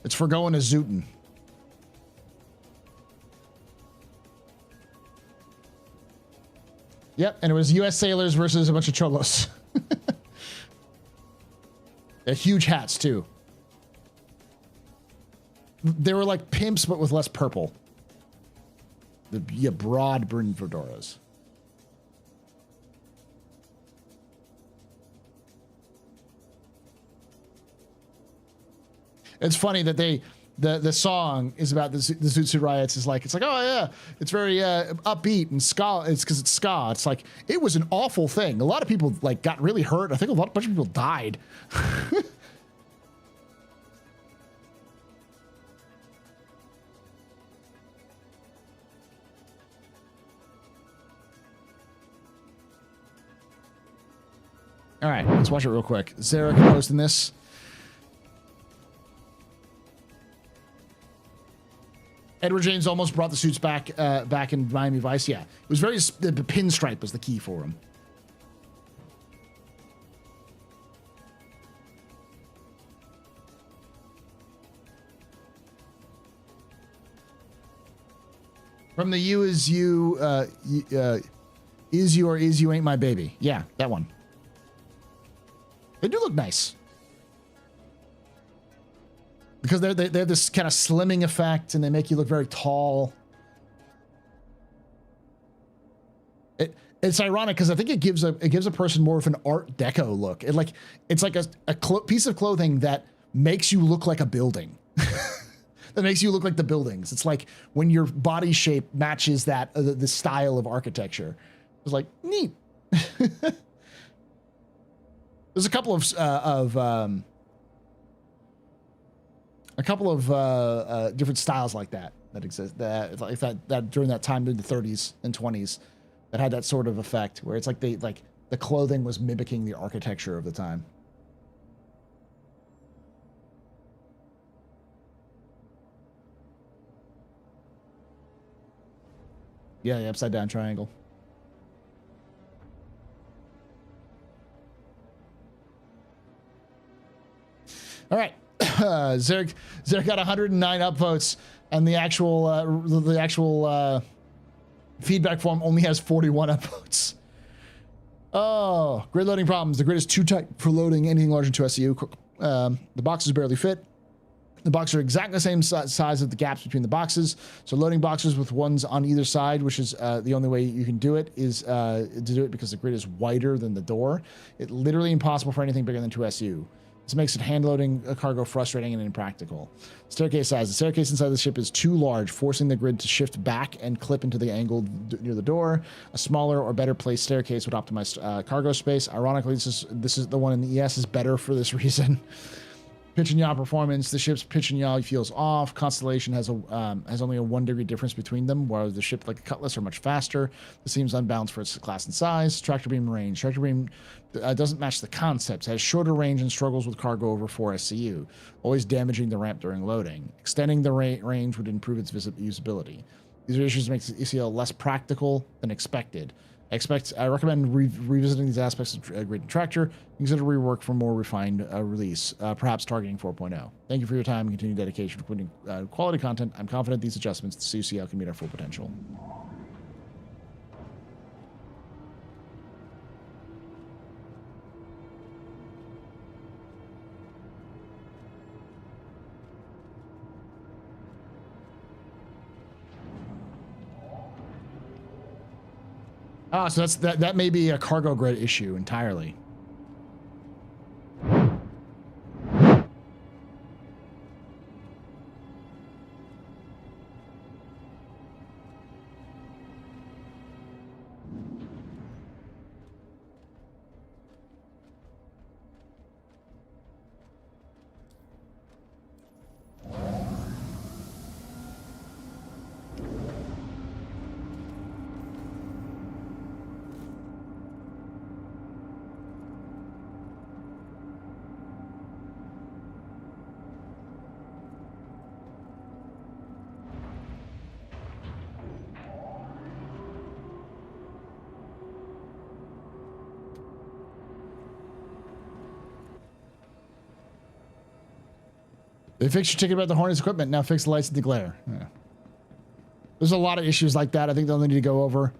It's for going to Zootin. Yep, and it was U.S. sailors versus a bunch of cholos. They're huge hats, too. They were like pimps, but with less purple. The broad brimmed fedoras. It's funny that the song is about the Zoot Suit riots. It's like, oh yeah, it's very upbeat and ska. It's because it's ska. It's like, it was an awful thing. A lot of people like got really hurt. I think a bunch of people died. All right, let's watch it real quick. Zarek posting this. Edward James almost brought the suits back in Miami Vice. Yeah, it was very, the pinstripe was the key for him. From the you is you, is you or is you ain't my baby. Yeah, that one. They do look nice. Because they have this kind of slimming effect, and they make you look very tall. It's ironic because I think it gives a person more of an Art Deco look. It's like a piece of clothing that makes you look like a building. That makes you look like the buildings. It's like when your body shape matches that the style of architecture. It's like neat. There's a couple of different styles like that exist that during that time in the 30s and 20s that had that sort of effect where it's like the clothing was mimicking the architecture of the time. Yeah, the upside down triangle. All right. Zerg got 109 upvotes, and the actual feedback form only has 41 upvotes. Oh, grid loading problems. The grid is too tight for loading anything larger than 2 SCU. The boxes barely fit. The boxes are exactly the same size as the gaps between the boxes. So loading boxes with ones on either side, which is the only way you can do it, is to do it because the grid is wider than the door. It's literally impossible for anything bigger than 2 SU. This makes it hand loading a cargo frustrating and impractical. Staircase size. The staircase inside the ship is too large, forcing the grid to shift back and clip into the angle near the door. A smaller or better placed staircase would optimize cargo space. Ironically, this is the one in the ES is better for this reason. Pitch and yaw performance. The ship's pitch and yaw feels off. Constellation has only a 1 degree difference between them, while the ship like a Cutlass are much faster. This seems unbalanced for its class and size. Tractor beam range. Tractor beam doesn't match the concept. Has shorter range and struggles with cargo over 4 SCU, always damaging the ramp during loading. Extending the range would improve its usability. These issues make the ECL less practical than expected. I recommend revisiting these aspects of Grid and Tractor. Consider rework for more refined release, perhaps targeting 4.0. Thank you for your time and continued dedication to putting quality content. I'm confident these adjustments to CCL can meet our full potential. Ah, so that may be a cargo grid issue entirely. They fixed your ticket about the Hornets equipment. Now fix the lights and the glare. Yeah. There's a lot of issues like that I think they'll need to go over.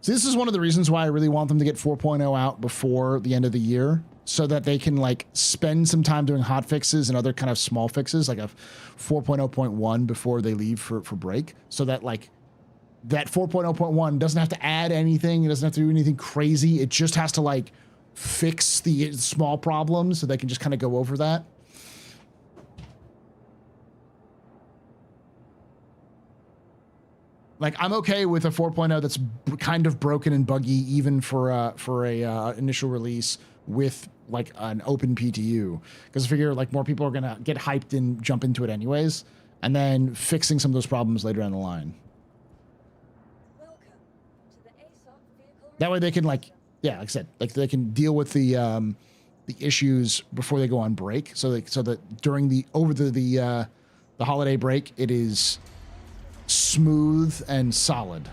So this is one of the reasons why I really want them to get 4.0 out before the end of the year, so that they can like spend some time doing hot fixes and other kind of small fixes, like a 4.0.1 before they leave for break, so that like that 4.0.1 doesn't have to add anything. It doesn't have to do anything crazy. It just has to like fix the small problems so they can just kind of go over that. Like, I'm okay with a 4.0 that's kind of broken and buggy, even for a initial release with like an open PTU, because I figure like more people are gonna get hyped and jump into it anyways, and then fixing some of those problems later down the line. That way they can like, yeah, like I said, like they can deal with the issues before they go on break, so that during the holiday break it is smooth and solid.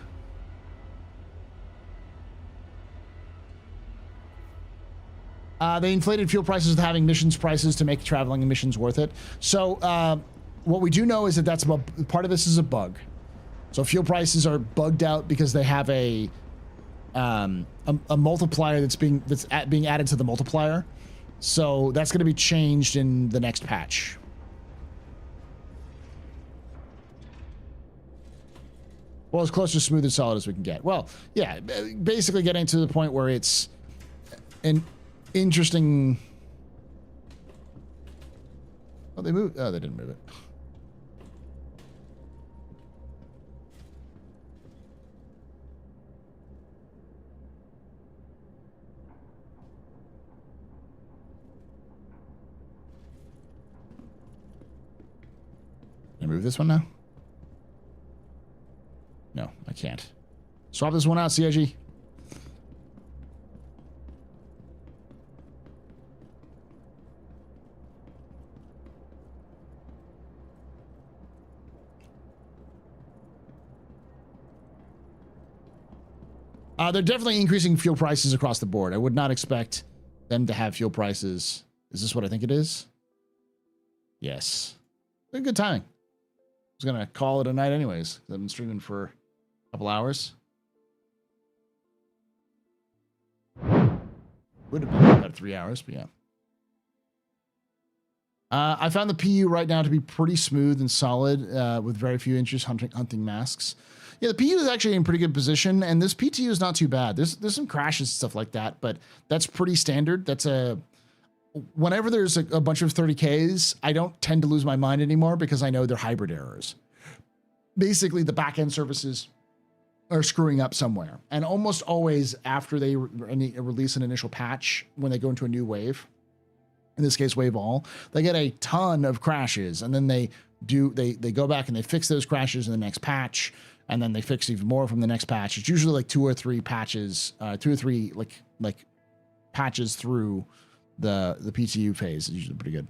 They inflated fuel prices with having missions prices to make traveling and missions worth it. So what we do know is that that's part of this is a bug. So fuel prices are bugged out because they have a multiplier that's being added to the multiplier. So that's going to be changed in the next patch. Well, as close to smooth and solid as we can get. Well, yeah, basically getting to the point where it's an interesting... Oh, they moved... Oh, they didn't move it. Can I move this one now? No, I can't. Swap this one out, CIG. They're definitely increasing fuel prices across the board. I would not expect them to have fuel prices. Is this what I think it is? Yes. Good timing. I was going to call it a night anyways. I've been streaming for a couple hours. Would have been about 3 hours, but yeah. I found the PU right now to be pretty smooth and solid with very few inches hunting masks. Yeah, the PU is actually in pretty good position, and this PTU is not too bad. There's some crashes and stuff like that, but that's pretty standard. That's whenever there's a bunch of 30Ks, I don't tend to lose my mind anymore because I know they're hybrid errors. Basically, the back-end services are screwing up somewhere. And almost always after they release an initial patch, when they go into a new wave, in this case, wave all, they get a ton of crashes. And then they go back and they fix those crashes in the next patch. And then they fix even more from the next patch. It's usually like 2 or 3 patches, 2 or 3 like patches through the PTU phase. It's usually pretty good.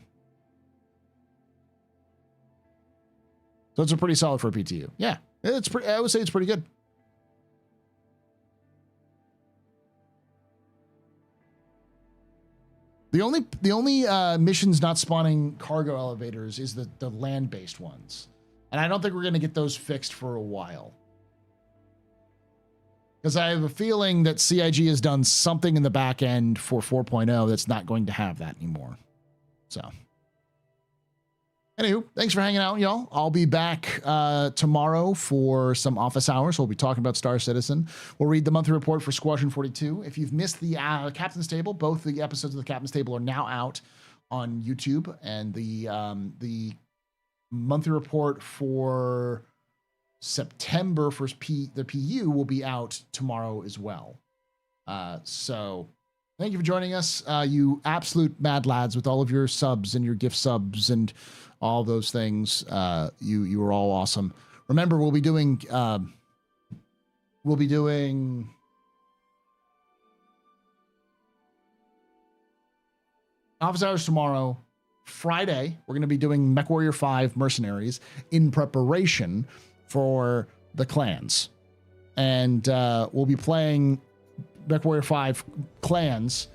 So it's a pretty solid for a PTU. Yeah, it's pretty. I would say it's pretty good. The only missions not spawning cargo elevators is the land-based ones. And I don't think we're going to get those fixed for a while. Because I have a feeling that CIG has done something in the back end for 4.0 that's not going to have that anymore. So, anywho, thanks for hanging out, y'all. I'll be back tomorrow for some office hours. We'll be talking about Star Citizen. We'll read the monthly report for Squadron 42. If you've missed the Captain's Table, both the episodes of the Captain's Table are now out on YouTube, and the monthly report for September for the PU will be out tomorrow as well. So thank you for joining us, you absolute mad lads, with all of your subs and your gift subs and all those things. You are all awesome. Remember, we'll be doing office hours tomorrow. Friday, we're going to be doing MechWarrior 5 Mercenaries in preparation for the clans. And we'll be playing MechWarrior 5 clans.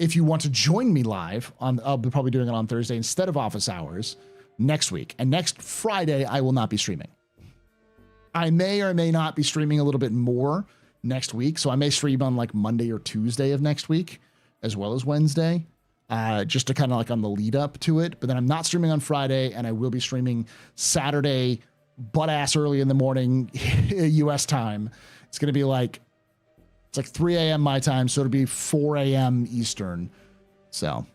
If you want to join me live, I'll be probably doing it on Thursday instead of office hours. next week. And next Friday, I will not be streaming. I may or may not be streaming a little bit more next week. So I may stream on like Monday or Tuesday of next week, as well as Wednesday, just to kind of like on the lead up to it. But then I'm not streaming on Friday, and I will be streaming Saturday, butt ass early in the morning, US time. It's going to be like, it's like 3 a.m. my time. So it'll be 4 a.m. Eastern. So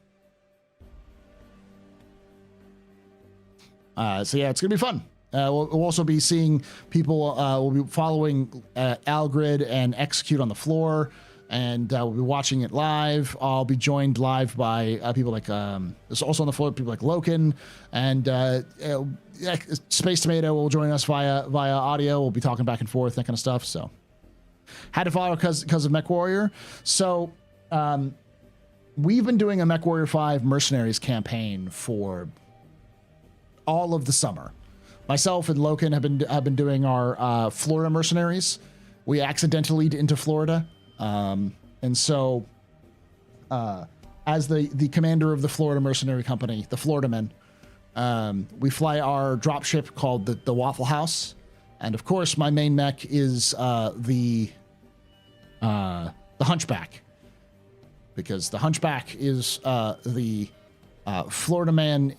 yeah, it's going to be fun. We'll also be seeing people, we'll be following Algrid and Execute on the floor, and we'll be watching it live. I'll be joined live by people like, there's also on the floor, people like Loken, and Space Tomato will join us via audio. We'll be talking back and forth, that kind of stuff. So had to follow because of MechWarrior. So we've been doing a MechWarrior 5 Mercenaries campaign for all of the summer. Myself and Loken have been doing our Florida Mercenaries. We accidentally into Florida, and so as the commander of the Florida Mercenary Company, the Florida Men, we fly our dropship called the Waffle House, and of course my main mech is the Hunchback, because the Hunchback is the Florida Man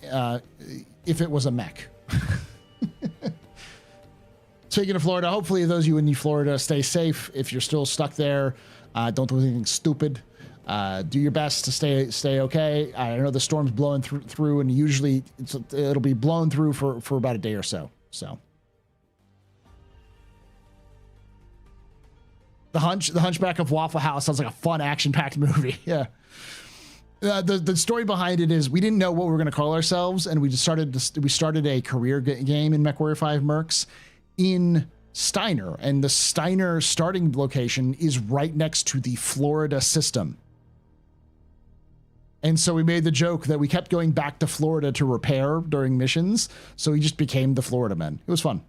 if it was a mech. Speaking of Florida, hopefully those of you in Florida stay safe. If you're still stuck there, don't do anything stupid. Do your best to stay okay. I know the storm's blowing through, and usually it'll be blown through for about a day or so. So the Hunchback of Waffle House sounds like a fun action-packed movie. Yeah. The story behind it is we didn't know what we were going to call ourselves, and we started a career game in MechWarrior 5 Mercs in Steiner, and the Steiner starting location is right next to the Florida system. And so we made the joke that we kept going back to Florida to repair during missions, so we just became the Florida Men. It was fun.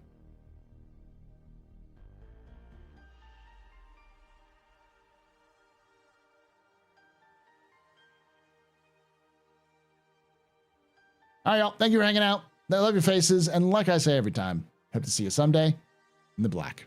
All right, y'all. Thank you for hanging out. I love your faces. And like I say every time, hope to see you someday in the black.